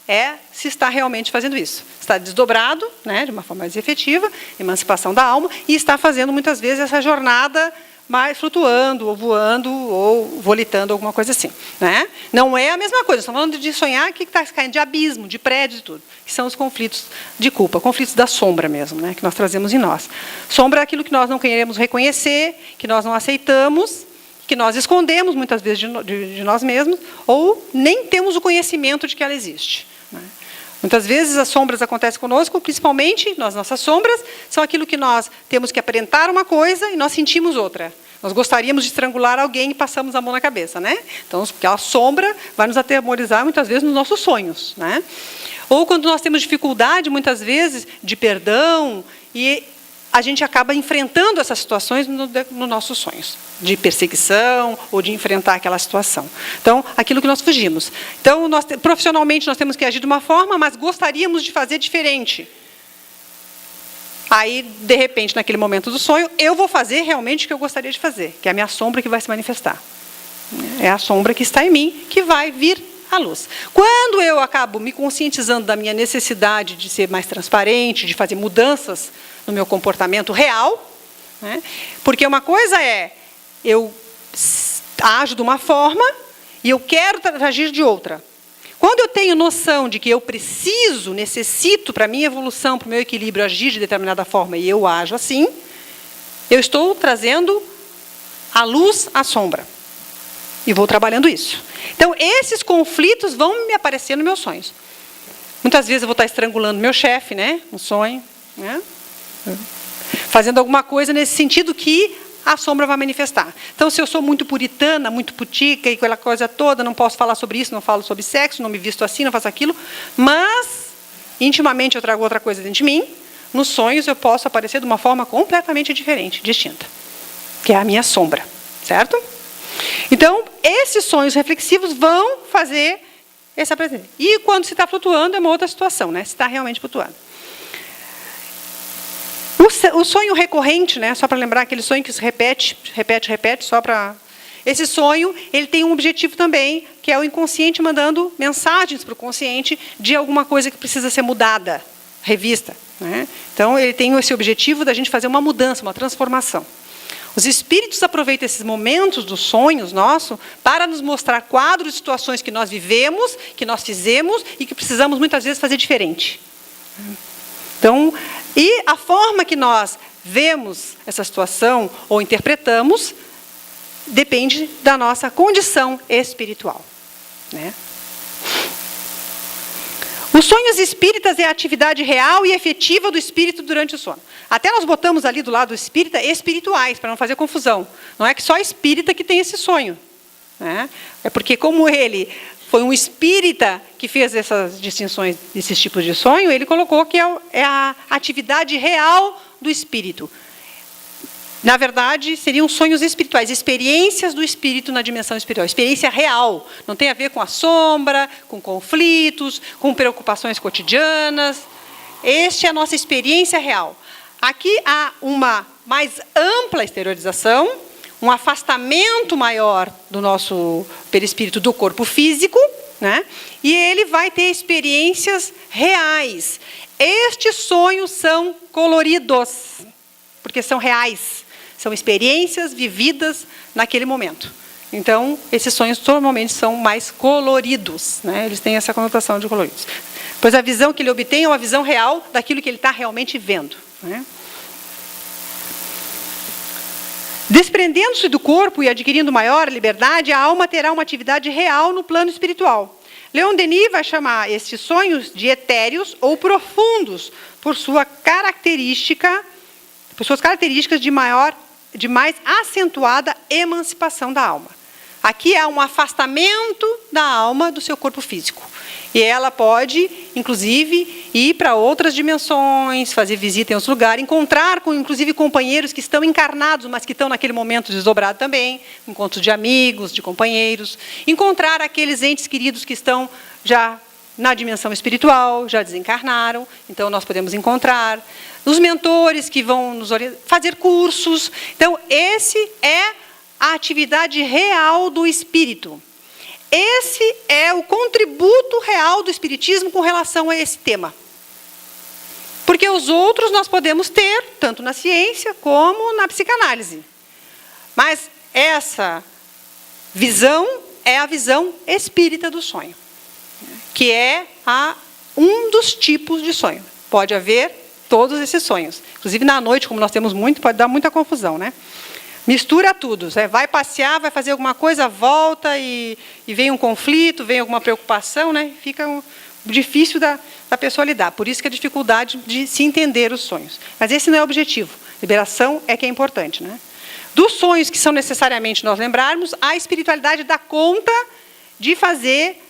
É se está realmente fazendo isso. Está desdobrado, né, de uma forma mais efetiva, emancipação da alma, e está fazendo muitas vezes essa jornada mais flutuando, ou voando, ou volitando, alguma coisa assim. Né? Não é a mesma coisa, estamos falando de sonhar que está caindo de abismo, de prédios e tudo, que são os conflitos de culpa, conflitos da sombra mesmo, né, que nós trazemos em nós. Sombra é aquilo que nós não queremos reconhecer, que nós não aceitamos, que nós escondemos muitas vezes de nós mesmos, ou nem temos o conhecimento de que ela existe. Né? Muitas vezes as sombras acontecem conosco, principalmente nas nossas sombras, são aquilo que nós temos que aparentar uma coisa e nós sentimos outra. Nós gostaríamos de estrangular alguém e passamos a mão na cabeça, né? Então, aquela sombra vai nos atemorizar muitas vezes nos nossos sonhos, né? Ou quando nós temos dificuldade, muitas vezes, de perdão, e a gente acaba enfrentando essas situações nos nossos sonhos, de perseguição ou de enfrentar aquela situação. Então, aquilo que nós fugimos. Então, profissionalmente, nós temos que agir de uma forma, mas gostaríamos de fazer diferente. Aí, de repente, naquele momento do sonho, eu vou fazer realmente o que eu gostaria de fazer, que é a minha sombra que vai se manifestar. É a sombra que está em mim, que vai vir à luz. Quando eu acabo me conscientizando da minha necessidade de ser mais transparente, de fazer mudanças no meu comportamento real, né? Porque uma coisa é, eu ajo de uma forma e eu quero agir de outra. Quando eu tenho noção de que eu necessito para a minha evolução, para o meu equilíbrio, agir de determinada forma e eu ajo assim, eu estou trazendo a luz à sombra. E vou trabalhando isso. Então, esses conflitos vão me aparecer nos meus sonhos. Muitas vezes eu vou estar estrangulando meu chefe, né, no sonho, né, fazendo alguma coisa nesse sentido que a sombra vai manifestar. Então, se eu sou muito puritana, muito putica, e aquela coisa toda, não posso falar sobre isso, não falo sobre sexo, não me visto assim, não faço aquilo, mas, intimamente, eu trago outra coisa dentro de mim, nos sonhos eu posso aparecer de uma forma completamente diferente, distinta, que é a minha sombra, certo? Então, esses sonhos reflexivos vão fazer essa presença. E quando se está flutuando, é uma outra situação, né? Se está realmente flutuando. O sonho recorrente, né? Só para lembrar, aquele sonho que se repete, só para... Esse sonho, ele tem um objetivo também, que é o inconsciente mandando mensagens para o consciente de alguma coisa que precisa ser mudada, revista. Né? Então, ele tem esse objetivo da gente fazer uma mudança, uma transformação. Os espíritos aproveitam esses momentos dos sonhos nossos para nos mostrar quadros de situações que nós vivemos, que nós fizemos e que precisamos muitas vezes fazer diferente. Então, e a forma que nós vemos essa situação ou interpretamos depende da nossa condição espiritual. Né? Os sonhos espíritas é a atividade real e efetiva do espírito durante o sono. Até nós botamos ali do lado do espírita espirituais, para não fazer confusão. Não é que só espírita que tem esse sonho. Né? É porque como ele foi um espírita que fez essas distinções desses tipos de sonho, ele colocou que é a atividade real do espírito. Na verdade, seriam sonhos espirituais, experiências do espírito na dimensão espiritual, experiência real. Não tem a ver com a sombra, com conflitos, com preocupações cotidianas. Esta é a nossa experiência real. Aqui há uma mais ampla exteriorização, um afastamento maior do nosso perispírito do corpo físico, né? E ele vai ter experiências reais. Estes sonhos são coloridos, porque são reais. São experiências vividas naquele momento. Então, esses sonhos normalmente são mais coloridos, né? Eles têm essa conotação de coloridos. Pois a visão que ele obtém é uma visão real daquilo que ele está realmente vendo, né? Desprendendo-se do corpo e adquirindo maior liberdade, a alma terá uma atividade real no plano espiritual. Leon Denis vai chamar estes sonhos de etéreos ou profundos, por suas características de mais acentuada emancipação da alma. Aqui há um afastamento da alma do seu corpo físico. E ela pode, inclusive, ir para outras dimensões, fazer visita em outros lugares, encontrar com, inclusive, companheiros que estão encarnados, mas que estão naquele momento desdobrados também, encontros de amigos, de companheiros, encontrar aqueles entes queridos que estão já na dimensão espiritual, já desencarnaram, então nós podemos encontrar os mentores que vão nos orientar, fazer cursos. Então, esse é a atividade real do espírito. Esse é o contributo real do espiritismo com relação a esse tema. Porque os outros nós podemos ter, tanto na ciência como na psicanálise. Mas essa visão é a visão espírita do sonho, que é um dos tipos de sonho. Pode haver todos esses sonhos. Inclusive, na noite, como nós temos muito, pode dar muita confusão, né? Mistura tudo. Você vai passear, vai fazer alguma coisa, volta e vem um conflito, vem alguma preocupação, né? Fica difícil da pessoa lidar. Por isso que a dificuldade de se entender os sonhos. Mas esse não é o objetivo. Liberação é que é importante, né? Dos sonhos que são necessariamente nós lembrarmos, a espiritualidade dá conta de fazer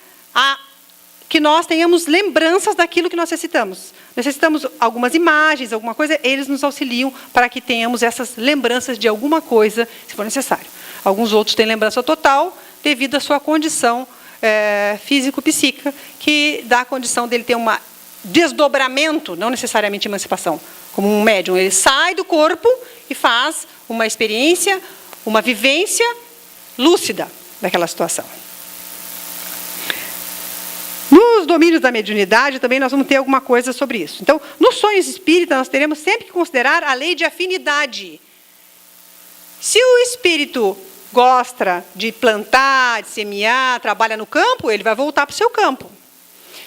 que nós tenhamos lembranças daquilo que nós necessitamos. Necessitamos algumas imagens, alguma coisa, eles nos auxiliam para que tenhamos essas lembranças de alguma coisa, se for necessário. Alguns outros têm lembrança total, devido à sua condição físico-psíquica, que dá a condição dele ter um desdobramento, não necessariamente emancipação. Como um médium, ele sai do corpo e faz uma experiência, uma vivência lúcida daquela situação. Nos domínios da mediunidade, também nós vamos ter alguma coisa sobre isso. Então, nos sonhos espíritas, nós teremos sempre que considerar a lei de afinidade. Se o espírito gosta de plantar, de semear, trabalha no campo, ele vai voltar para o seu campo.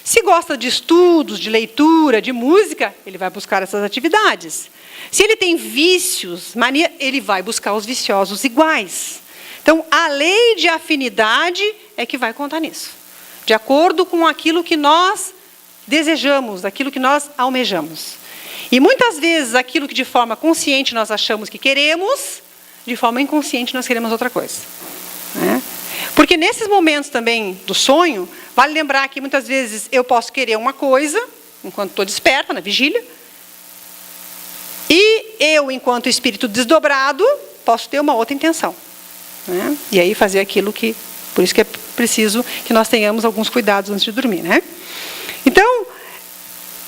Se gosta de estudos, de leitura, de música, ele vai buscar essas atividades. Se ele tem vícios, mania, ele vai buscar os viciosos iguais. Então, a lei de afinidade é que vai contar nisso. De acordo com aquilo que nós desejamos, aquilo que nós almejamos. E muitas vezes aquilo que de forma consciente nós achamos que queremos, de forma inconsciente nós queremos outra coisa, né? Porque nesses momentos também do sonho, vale lembrar que muitas vezes eu posso querer uma coisa, enquanto estou desperta, na vigília, e eu, enquanto espírito desdobrado, posso ter uma outra intenção, né? E aí fazer aquilo que... Por isso que é preciso que nós tenhamos alguns cuidados antes de dormir, né? Então,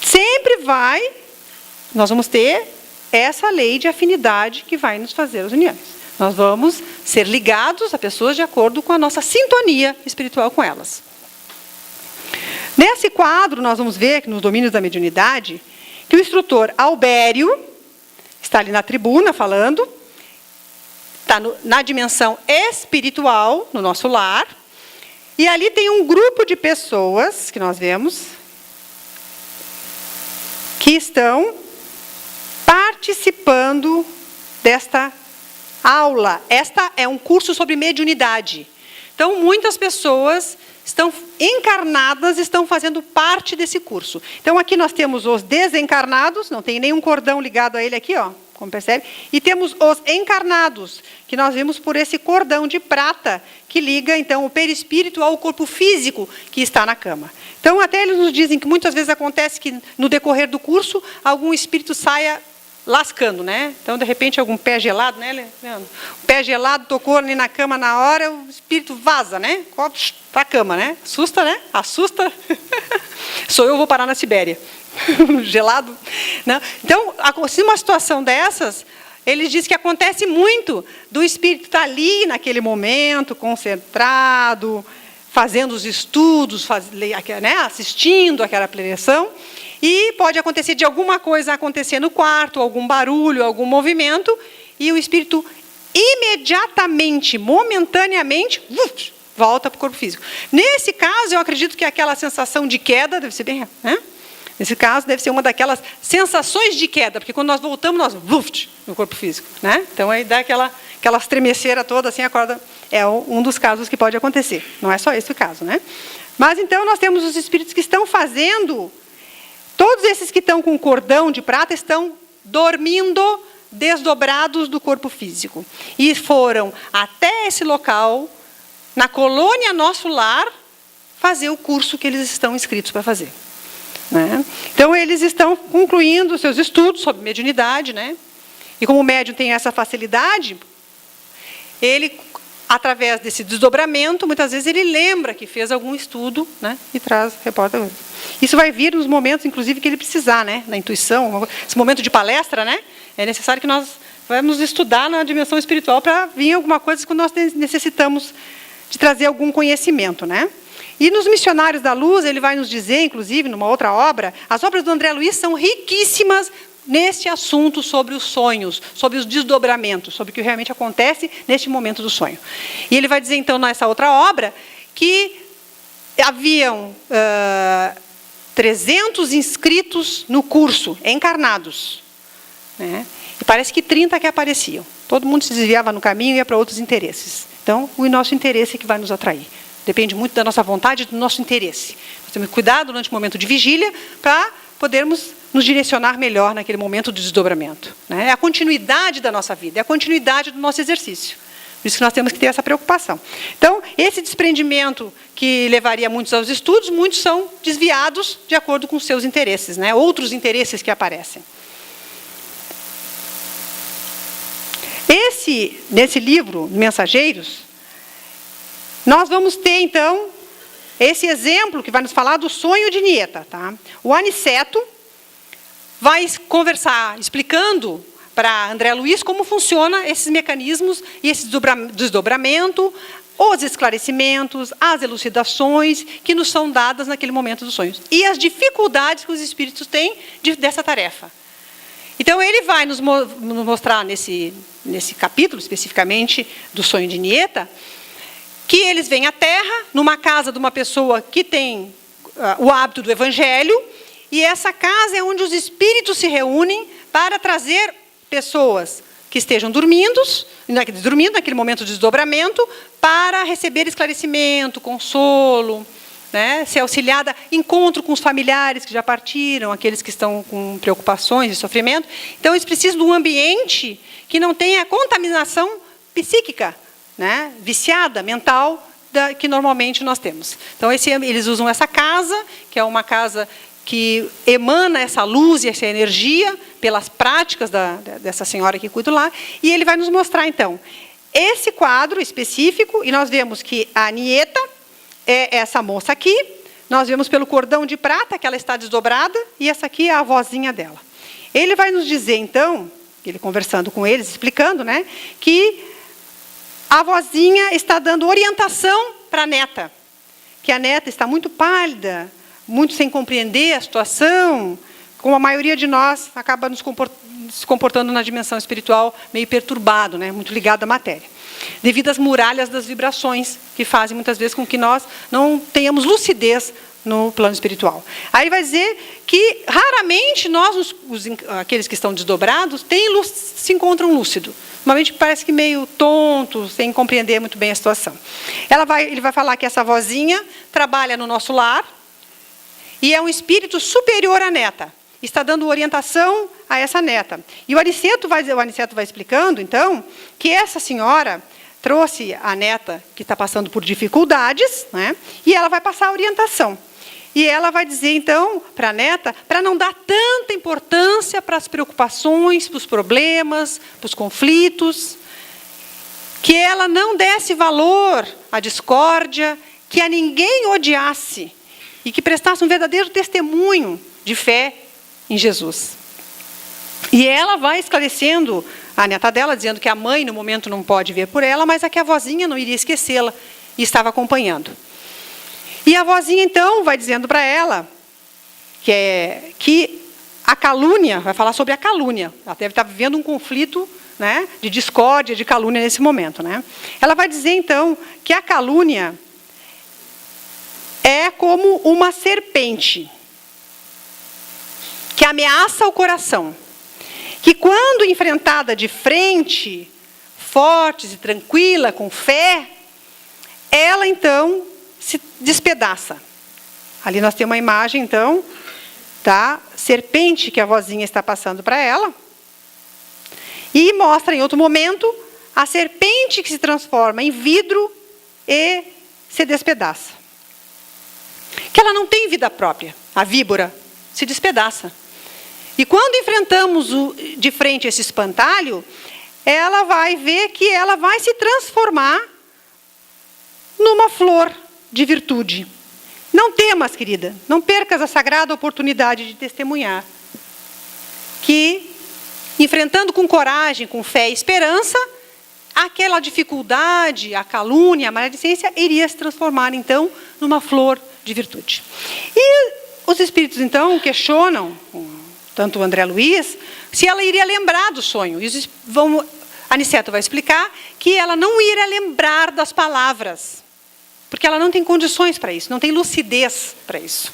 sempre nós vamos ter essa lei de afinidade que vai nos fazer as uniões. Nós vamos ser ligados a pessoas de acordo com a nossa sintonia espiritual com elas. Nesse quadro, nós vamos ver, nos domínios da mediunidade, que o instrutor Albério está ali na tribuna falando, está na dimensão espiritual, no nosso lar, e ali tem um grupo de pessoas, que nós vemos, que estão participando desta aula. Esta é um curso sobre mediunidade. Então, muitas pessoas estão encarnadas, estão fazendo parte desse curso. Então, aqui nós temos os desencarnados, não tem nenhum cordão ligado a ele aqui, ó, como percebe, e temos os encarnados, que nós vimos por esse cordão de prata que liga, então, o perispírito ao corpo físico que está na cama. Então, até eles nos dizem que muitas vezes acontece que, no decorrer do curso, algum espírito saia lascando, né? Então, de repente, algum pé gelado, né, Leandro? O pé gelado tocou ali na cama na hora, o espírito vaza, né? Para a cama, né? Assusta, né? Assusta. Sou eu, vou parar na Sibéria. Gelado. Não? Então, se uma situação dessas, eles dizem que acontece muito do espírito estar ali naquele momento, concentrado, fazendo os estudos, né? Assistindo aquela preleção, e pode acontecer de alguma coisa acontecer no quarto, algum barulho, algum movimento, e o espírito imediatamente, momentaneamente, volta para o corpo físico. Nesse caso, eu acredito que aquela sensação de queda deve ser bem real, né? Nesse caso, deve ser uma daquelas sensações de queda, porque quando nós voltamos, nós no corpo físico, né? Então, aí dá aquela estremeceira toda, assim, acorda. É um dos casos que pode acontecer. Não é só esse o caso, né? Mas, então, nós temos os espíritos que estão fazendo. Todos esses que estão com o cordão de prata estão dormindo desdobrados do corpo físico. E foram até esse local, na colônia Nosso Lar, fazer o curso que eles estão inscritos para fazer. Né? Então, eles estão concluindo seus estudos sobre mediunidade, né? E como o médium tem essa facilidade, ele, através desse desdobramento, muitas vezes ele lembra que fez algum estudo, né? E reporta. Isso vai vir nos momentos, inclusive, que ele precisar, né? Na intuição, esse momento de palestra, né? É necessário que nós vamos estudar na dimensão espiritual para vir alguma coisa que nós necessitamos de trazer algum conhecimento, né? E nos Missionários da Luz, ele vai nos dizer, inclusive, numa outra obra, as obras do André Luiz são riquíssimas neste assunto sobre os sonhos, sobre os desdobramentos, sobre o que realmente acontece neste momento do sonho. E ele vai dizer, então, nessa outra obra, que haviam 300 inscritos no curso, encarnados. Né? E parece que 30 que apareciam. Todo mundo se desviava no caminho e ia para outros interesses. Então, o nosso interesse é que vai nos atrair. Depende muito da nossa vontade e do nosso interesse. Nós temos que cuidar durante o momento de vigília para podermos nos direcionar melhor naquele momento de desdobramento. Né? É a continuidade da nossa vida, é a continuidade do nosso exercício. Por isso que nós temos que ter essa preocupação. Então, esse desprendimento que levaria muitos aos estudos, muitos são desviados de acordo com os seus interesses, né? Outros interesses que aparecem. Nesse livro, Mensageiros, nós vamos ter, então, esse exemplo que vai nos falar do sonho de Nieta. Tá? O Aniceto vai conversar, explicando para André Luiz como funciona esses mecanismos e esse desdobramento, os esclarecimentos, as elucidações que nos são dadas naquele momento dos sonhos. E as dificuldades que os espíritos têm dessa tarefa. Então, ele vai nos mostrar nesse capítulo, especificamente, do sonho de Nieta, que eles vêm à Terra, numa casa de uma pessoa que tem o hábito do Evangelho, e essa casa é onde os espíritos se reúnem para trazer pessoas que estejam dormindo naquele momento de desdobramento, para receber esclarecimento, consolo, né, ser auxiliada, encontro com os familiares que já partiram, aqueles que estão com preocupações e sofrimento. Então, eles precisam de um ambiente que não tenha contaminação psíquica, né, viciada, mental, que normalmente nós temos. Então, eles usam essa casa, que é uma casa que emana essa luz e essa energia pelas práticas dessa senhora que cuida lá, e ele vai nos mostrar, então, esse quadro específico, e nós vemos que a Nieta é essa moça aqui, nós vemos pelo cordão de prata que ela está desdobrada, e essa aqui é a avózinha dela. Ele vai nos dizer, então, ele conversando com eles, explicando, né, que a avózinha está dando orientação para a neta, que a neta está muito pálida, muito sem compreender a situação, como a maioria de nós acaba se comportando na dimensão espiritual meio perturbado, né, muito ligado à matéria, devido às muralhas das vibrações, que fazem muitas vezes com que nós não tenhamos lucidez no plano espiritual. Aí vai dizer que raramente nós, aqueles que estão desdobrados, se encontram lúcidos. Normalmente parece que meio tonto, sem compreender muito bem a situação. Ele vai falar que essa avózinha trabalha no nosso lar e é um espírito superior à neta. está dando orientação a essa neta. E o Aniceto vai explicando, então, que essa senhora trouxe a neta que está passando por dificuldades, né, e ela vai passar a orientação. E ela vai dizer, então, para a neta, para não dar tanta importância para as preocupações, para os problemas, para os conflitos, que ela não desse valor à discórdia, que a ninguém odiasse e que prestasse um verdadeiro testemunho de fé em Jesus. E ela vai esclarecendo a neta dela, dizendo que a mãe, no momento, não pode ver por ela, mas que a vozinha não iria esquecê-la e estava acompanhando. E a vozinha, então, vai dizendo para ela que a calúnia, vai falar sobre a calúnia. Ela deve estar vivendo um conflito, né, de discórdia, de calúnia nesse momento, né? Ela vai dizer, então, que a calúnia é como uma serpente que ameaça o coração, que quando enfrentada de frente, forte e tranquila, com fé, ela, então, se despedaça. Ali nós temos uma imagem, então, da serpente que a vozinha está passando para ela. E mostra, em outro momento, a serpente que se transforma em vidro e se despedaça. Que ela não tem vida própria. A víbora se despedaça. E quando enfrentamos de frente esse espantalho, ela vai ver que ela vai se transformar numa flor de virtude. Não temas, querida, não percas a sagrada oportunidade de testemunhar que, enfrentando com coragem, com fé e esperança, aquela dificuldade, a calúnia, a maledicência, iria se transformar, então, numa flor de virtude. E os espíritos, então, questionam, tanto o André Luiz, se ela iria lembrar do sonho. Aniceto vai explicar que ela não iria lembrar das palavras, porque ela não tem condições para isso, não tem lucidez para isso.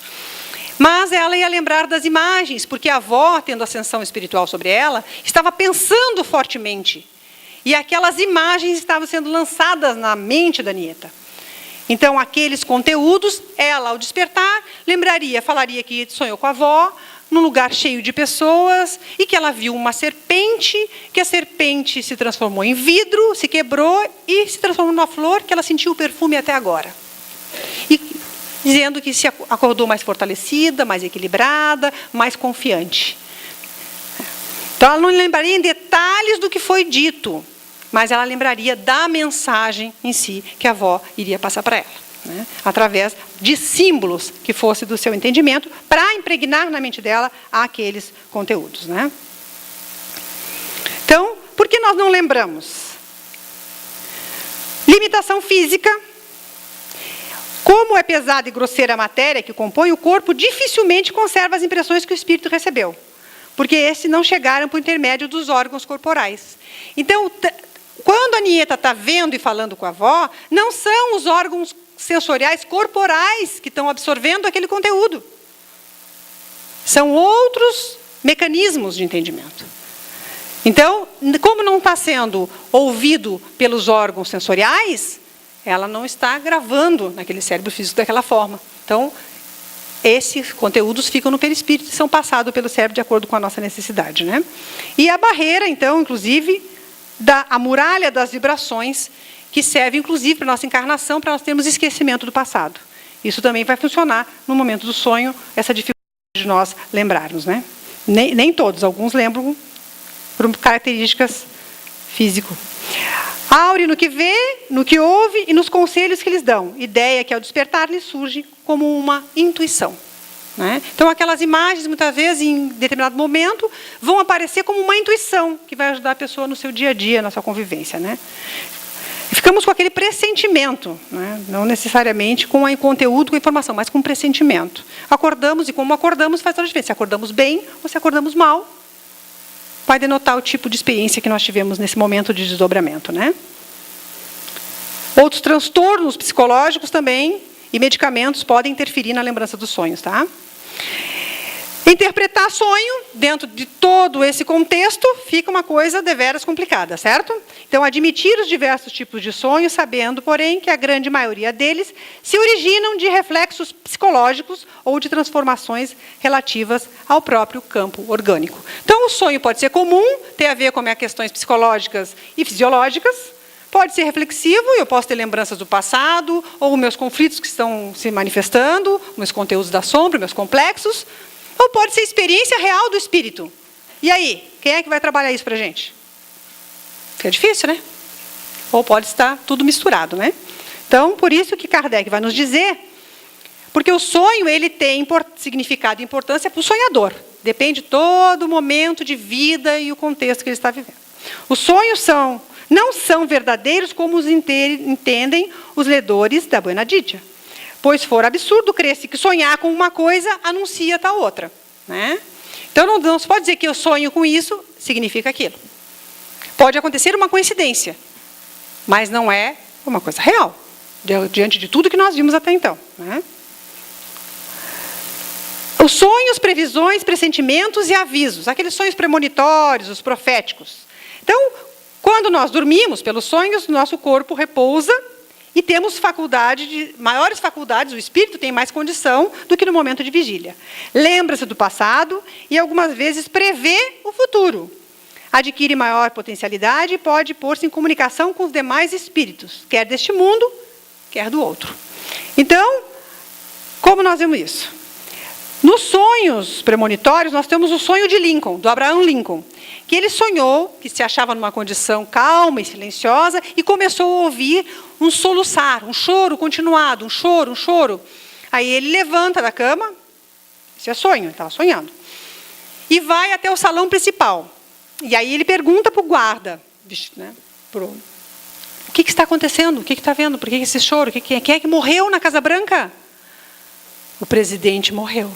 Mas ela ia lembrar das imagens, porque a avó, tendo ascensão espiritual sobre ela, estava pensando fortemente. E aquelas imagens estavam sendo lançadas na mente da nieta. Então, aqueles conteúdos, ela, ao despertar, lembraria, falaria que sonhou com a avó, num lugar cheio de pessoas, e que ela viu uma serpente, que a serpente se transformou em vidro, se quebrou e se transformou numa flor, que ela sentiu o perfume até agora. E dizendo que se acordou mais fortalecida, mais equilibrada, mais confiante. Então, ela não lembraria em detalhes do que foi dito, mas ela lembraria da mensagem em si que a avó iria passar para ela. Né, através de símbolos que fosse do seu entendimento, para impregnar na mente dela aqueles conteúdos. Né? Então, por que nós não lembramos? Limitação física. Como é pesada e grosseira a matéria que compõe o corpo, dificilmente conserva as impressões que o espírito recebeu, porque esses não chegaram por intermédio dos órgãos corporais. Então, quando a nieta está vendo e falando com a avó, não são os órgãos sensoriais corporais que estão absorvendo aquele conteúdo. São outros mecanismos de entendimento. Então, como não está sendo ouvido pelos órgãos sensoriais, ela não está gravando naquele cérebro físico daquela forma. Então, esses conteúdos ficam no perispírito e são passados pelo cérebro de acordo com a nossa necessidade. Né? E a barreira, então, inclusive, a muralha das vibrações, que serve, inclusive, para a nossa encarnação, para nós termos esquecimento do passado. Isso também vai funcionar no momento do sonho, essa dificuldade de nós lembrarmos. Né? Nem todos, alguns lembram por características físicas. Aure no que vê, no que ouve e nos conselhos que lhes dão. Ideia que, ao despertar, lhes surge como uma intuição. Né? Então, aquelas imagens, muitas vezes, em determinado momento, vão aparecer como uma intuição que vai ajudar a pessoa no seu dia a dia, na sua convivência. Né? Ficamos com aquele pressentimento, né? Não necessariamente com o conteúdo, com a informação, mas com pressentimento. Acordamos, e como acordamos faz toda a diferença. Se acordamos bem ou se acordamos mal, vai denotar o tipo de experiência que nós tivemos nesse momento de desdobramento. Né? Outros transtornos psicológicos também e medicamentos podem interferir na lembrança dos sonhos. Tá? Interpretar sonho, dentro de todo esse contexto, fica uma coisa deveras complicada, certo? Então, admitir os diversos tipos de sonhos, sabendo, porém, que a grande maioria deles se originam de reflexos psicológicos ou de transformações relativas ao próprio campo orgânico. Então, o sonho pode ser comum, ter a ver com questões psicológicas e fisiológicas, pode ser reflexivo, eu posso ter lembranças do passado, ou meus conflitos que estão se manifestando, meus conteúdos da sombra, meus complexos, ou pode ser experiência real do espírito. E aí, quem é que vai trabalhar isso para a gente? Fica difícil, né? Ou pode estar tudo misturado, né? Então, por isso que Kardec vai nos dizer, porque o sonho ele tem significado e importância para o sonhador. Depende de todo o momento de vida e o contexto que ele está vivendo. Os sonhos não são verdadeiros como os entendem os ledores da Buena Dicha. Pois for absurdo crer-se que sonhar com uma coisa anuncia tal outra. Né? Então, não se pode dizer que eu sonho com isso, significa aquilo. Pode acontecer uma coincidência, mas não é uma coisa real, diante de tudo que nós vimos até então. Né? Os sonhos, previsões, pressentimentos e avisos, aqueles sonhos premonitórios, os proféticos. Então, quando nós dormimos pelos sonhos, nosso corpo repousa, e temos maiores faculdades, o espírito tem mais condição do que no momento de vigília. Lembra-se do passado e algumas vezes prevê o futuro. Adquire maior potencialidade e pode pôr-se em comunicação com os demais espíritos, quer deste mundo, quer do outro. Então, como nós vemos isso? Nos sonhos premonitórios, nós temos o sonho de Lincoln, do Abraham Lincoln, que ele sonhou que se achava numa condição calma e silenciosa e começou a ouvir um soluçar, um choro continuado, um choro. Aí ele levanta da cama, isso é sonho, ele estava sonhando, e vai até o salão principal. E aí ele pergunta para o guarda, né, o que está acontecendo? O que está vendo? Por que esse choro? Quem é que morreu na Casa Branca? O presidente morreu.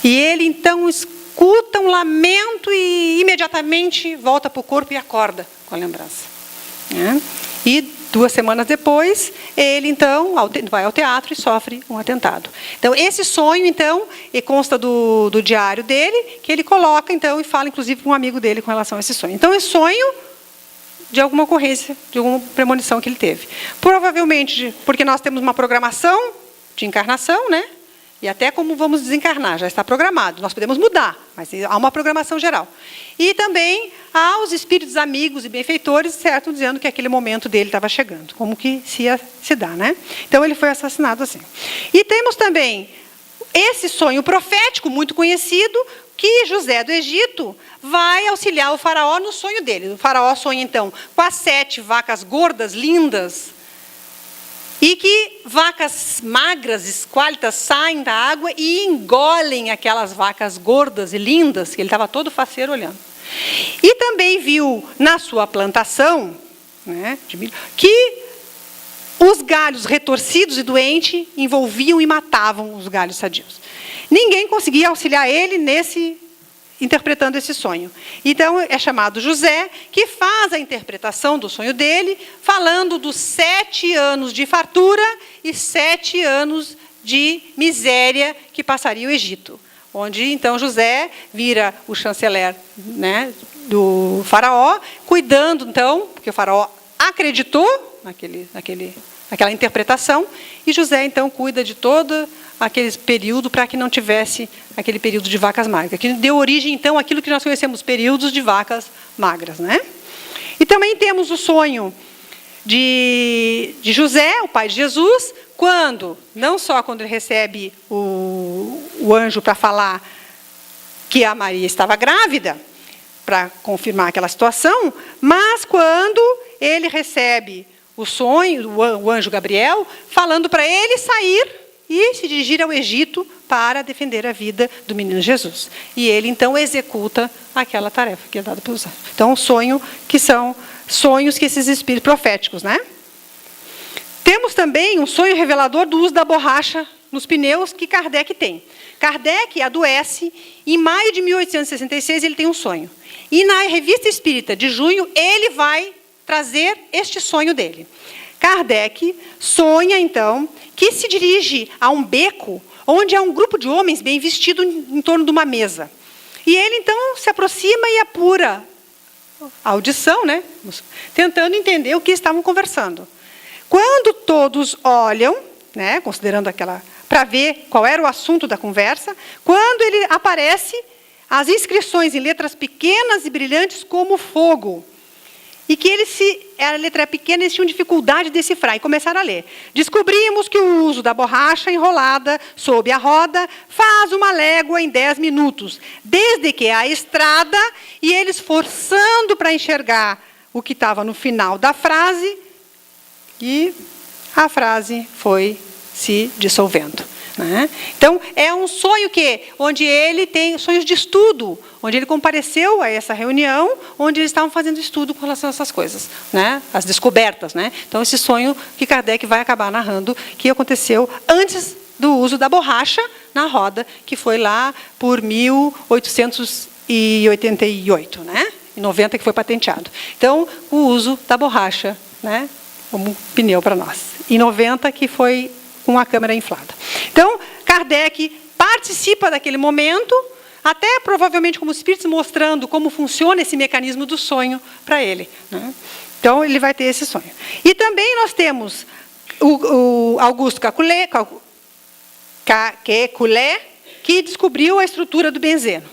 E ele então escuta um lamento e imediatamente volta para o corpo e acorda com a lembrança. E 2 semanas depois, ele então vai ao teatro e sofre um atentado. Então, esse sonho, então, consta do diário dele, que ele coloca, então, e fala, inclusive, com um amigo dele com relação a esse sonho. Então, é sonho de alguma ocorrência, de alguma premonição que ele teve. Provavelmente, porque nós temos uma programação de encarnação, né? E até como vamos desencarnar, já está programado. Nós podemos mudar, mas há uma programação geral. E também há os espíritos amigos e benfeitores, certo, dizendo que aquele momento dele estava chegando. Como que se dá, né? Então, ele foi assassinado assim. E temos também esse sonho profético, muito conhecido, que José do Egito vai auxiliar o faraó no sonho dele. O faraó sonha, então, com as 7 vacas gordas, lindas, e que vacas magras, esquálitas, saem da água e engolem aquelas vacas gordas e lindas, que ele estava todo faceiro olhando. E também viu na sua plantação, né, de milho, que os galhos retorcidos e doentes envolviam e matavam os galhos sadios. Ninguém conseguia auxiliar ele interpretando esse sonho. Então, é chamado José, que faz a interpretação do sonho dele, falando dos 7 anos de fartura e 7 anos de miséria que passaria o Egito. Onde, então, José vira o chanceler, né, do faraó, cuidando, então, porque o faraó acreditou naquela interpretação, e José, então, cuida de todo aquele período para que não tivesse aquele período de vacas magras, que deu origem, então, àquilo que nós conhecemos, períodos de vacas magras. Né? E também temos o sonho de José, o pai de Jesus, não só quando ele recebe o anjo para falar que a Maria estava grávida, para confirmar aquela situação, mas quando ele recebe o sonho, o anjo Gabriel, falando para ele sair e se dirigir ao Egito para defender a vida do menino Jesus. E ele, então, executa aquela tarefa que é dada pelos anjos. Então, um sonho que são sonhos que esses espíritos proféticos, né? Temos também um sonho revelador do uso da borracha nos pneus que Kardec tem. Kardec adoece, e em maio de 1866 ele tem um sonho. E na Revista Espírita de junho, ele vai trazer este sonho dele. Kardec sonha, então, que se dirige a um beco onde há um grupo de homens bem vestidos em torno de uma mesa. E ele, então, se aproxima e apura a audição, né? Tentando entender o que estavam conversando. Quando todos olham, né, considerando aquela, para ver qual era o assunto da conversa, quando ele aparece, as inscrições em letras pequenas e brilhantes como fogo. E que a letra pequena, eles tinham dificuldade de decifrar. E começaram a ler. Descobrimos que o uso da borracha enrolada sob a roda faz uma légua em 10 minutos. Desde que a estrada, e eles forçando para enxergar o que estava no final da frase, e a frase foi se dissolvendo. Né? Então, é um sonho onde ele tem sonhos de estudo, onde ele compareceu a essa reunião, onde eles estavam fazendo estudo com relação a essas coisas, né? As descobertas. Né? Então, esse sonho que Kardec vai acabar narrando, que aconteceu antes do uso da borracha na roda, que foi lá por 1888, né? Em 90 que foi patenteado. Então, o uso da borracha, né, como pneu para nós. Em 90 que foi com a câmera inflada. Então, Kardec participa daquele momento, até provavelmente como espírito, mostrando como funciona esse mecanismo do sonho para ele. Né? Então, ele vai ter esse sonho. E também nós temos o Auguste Kekulé, que descobriu a estrutura do benzeno.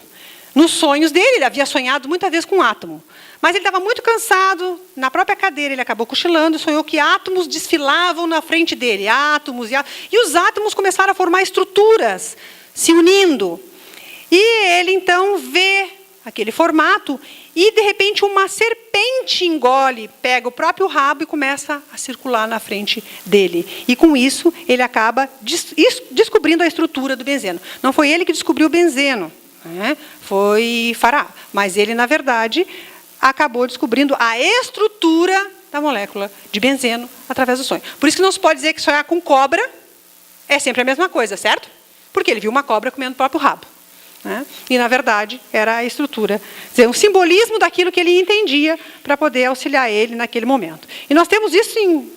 Nos sonhos dele, ele havia sonhado muitas vezes com um átomo. Mas ele estava muito cansado, na própria cadeira ele acabou cochilando, sonhou que átomos desfilavam na frente dele, e os átomos começaram a formar estruturas, se unindo. E ele então vê aquele formato, e de repente uma serpente engole, pega o próprio rabo e começa a circular na frente dele. E com isso ele acaba descobrindo a estrutura do benzeno. Não foi ele que descobriu o benzeno, né? Foi Farah, mas ele, na verdade, acabou descobrindo a estrutura da molécula de benzeno através do sonho. Por isso que não se pode dizer que sonhar com cobra é sempre a mesma coisa, certo? Porque ele viu uma cobra comendo o próprio rabo. Né? E, na verdade, era a estrutura. Quer dizer, um simbolismo daquilo que ele entendia para poder auxiliar ele naquele momento. E nós temos isso em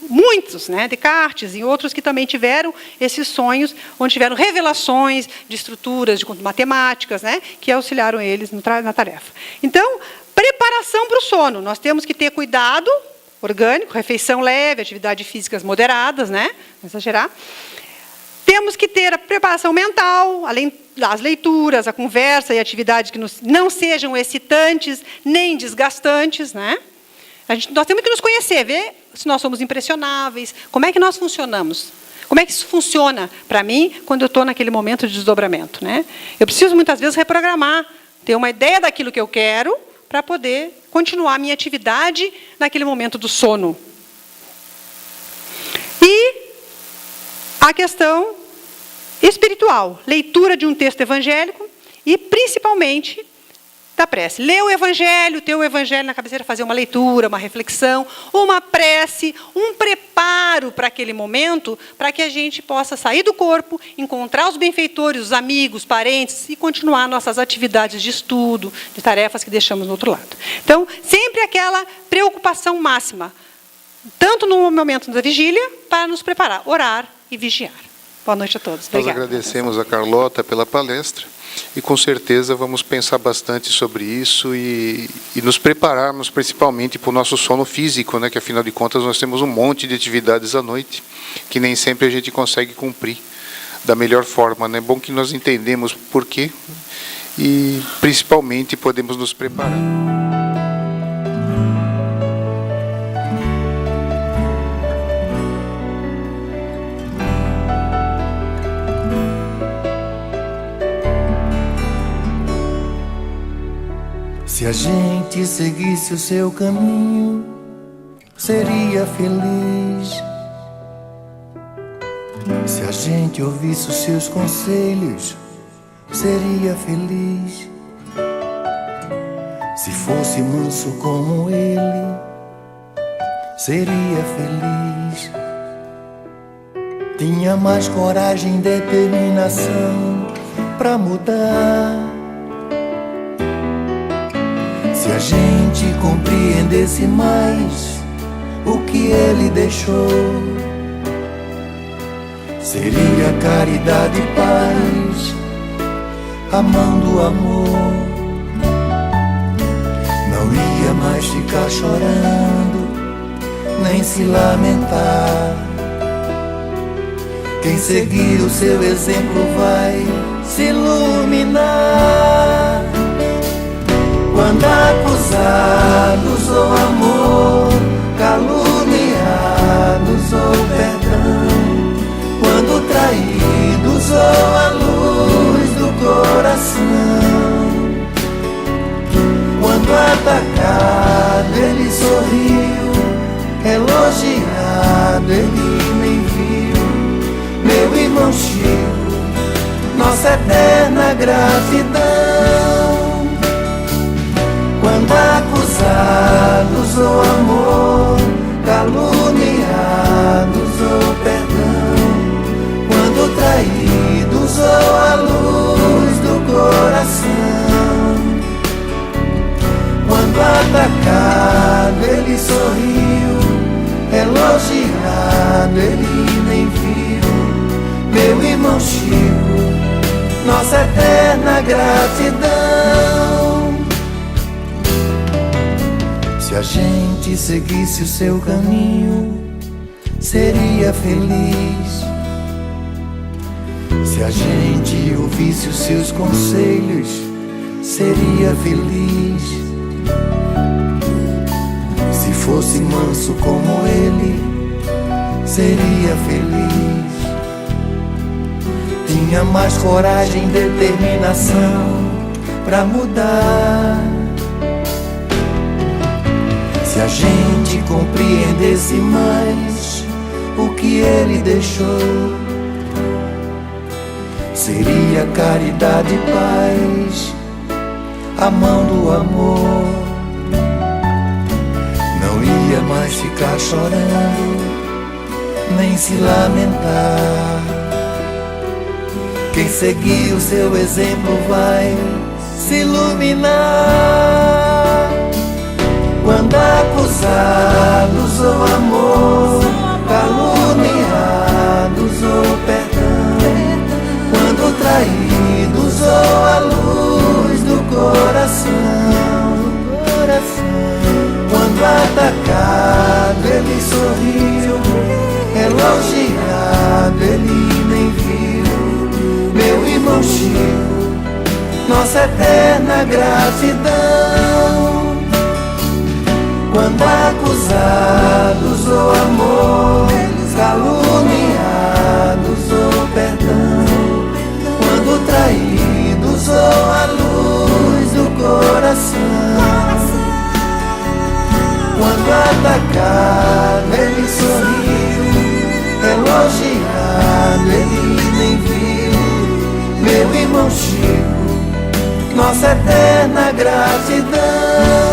muitos, né? Descartes e outros que também tiveram esses sonhos, onde tiveram revelações de estruturas, de matemáticas, né? Que auxiliaram eles na tarefa. Então, preparação para o sono. Nós temos que ter cuidado orgânico, refeição leve, atividades físicas moderadas, né? Não exagerar. Temos que ter a preparação mental, além das leituras, a conversa e atividades que não sejam excitantes nem desgastantes, né? Nós temos que nos conhecer, ver se nós somos impressionáveis, como é que nós funcionamos. Como é que isso funciona para mim quando eu estou naquele momento de desdobramento, né? Eu preciso muitas vezes reprogramar, ter uma ideia daquilo que eu quero, para poder continuar a minha atividade naquele momento do sono. E a questão espiritual, leitura de um texto evangélico e, principalmente, da prece. Ler o evangelho, ter o evangelho na cabeceira, fazer uma leitura, uma reflexão, uma prece, um preparo para aquele momento, para que a gente possa sair do corpo, encontrar os benfeitores, os amigos, parentes e continuar nossas atividades de estudo, de tarefas que deixamos no outro lado. Então, sempre aquela preocupação máxima, tanto no momento da vigília, para nos preparar, orar e vigiar. Boa noite a todos. Obrigada. Nós agradecemos a Carlota pela palestra. E com certeza vamos pensar bastante sobre isso e nos prepararmos principalmente para o nosso sono físico, né? Que afinal de contas nós temos um monte de atividades à noite que nem sempre a gente consegue cumprir da melhor forma, né? É bom que nós entendemos por quê e principalmente podemos nos preparar. Se a gente seguisse o seu caminho, seria feliz. Se a gente ouvisse os seus conselhos, seria feliz. Se fosse manso como ele, seria feliz. Tinha mais coragem e determinação pra mudar. Se a gente compreendesse mais o que ele deixou, seria caridade e paz, a mão do amor. Não ia mais ficar chorando, nem se lamentar. Quem seguir o seu exemplo vai se iluminar. Quando acusados ou amor, caluniados ou perdão, quando traídos ou a luz do coração, quando atacado ele sorriu, elogiado ele nem viu. Meu irmão Chico, nossa eterna gratidão. Quando acusados ou amor, caluniados ou perdão, quando traídos ou a luz do coração, quando atacado ele sorriu, elogiado ele nem viu. Meu irmão Chico, nossa eterna gratidão. Se a gente seguisse o seu caminho, seria feliz. Se a gente ouvisse os seus conselhos, seria feliz. Se fosse manso como ele, seria feliz. Tinha mais coragem e determinação pra mudar. Se a gente compreendesse mais o que ele deixou, seria caridade e paz, a mão do amor. Não ia mais ficar chorando, nem se lamentar. Quem seguir o seu exemplo vai se iluminar. Quando acusados ou amor, caluniados ou perdão, quando traídos ou a luz do coração, quando atacado ele sorriu, elogiado ele nem viu. Meu irmão Chico, nossa eterna gratidão. Quando acusados ou amor, caluniados ou perdão, quando traídos ou a luz do coração, quando atacado ele sorriu, elogiado ele nem viu. Meu irmão Chico, nossa eterna gratidão.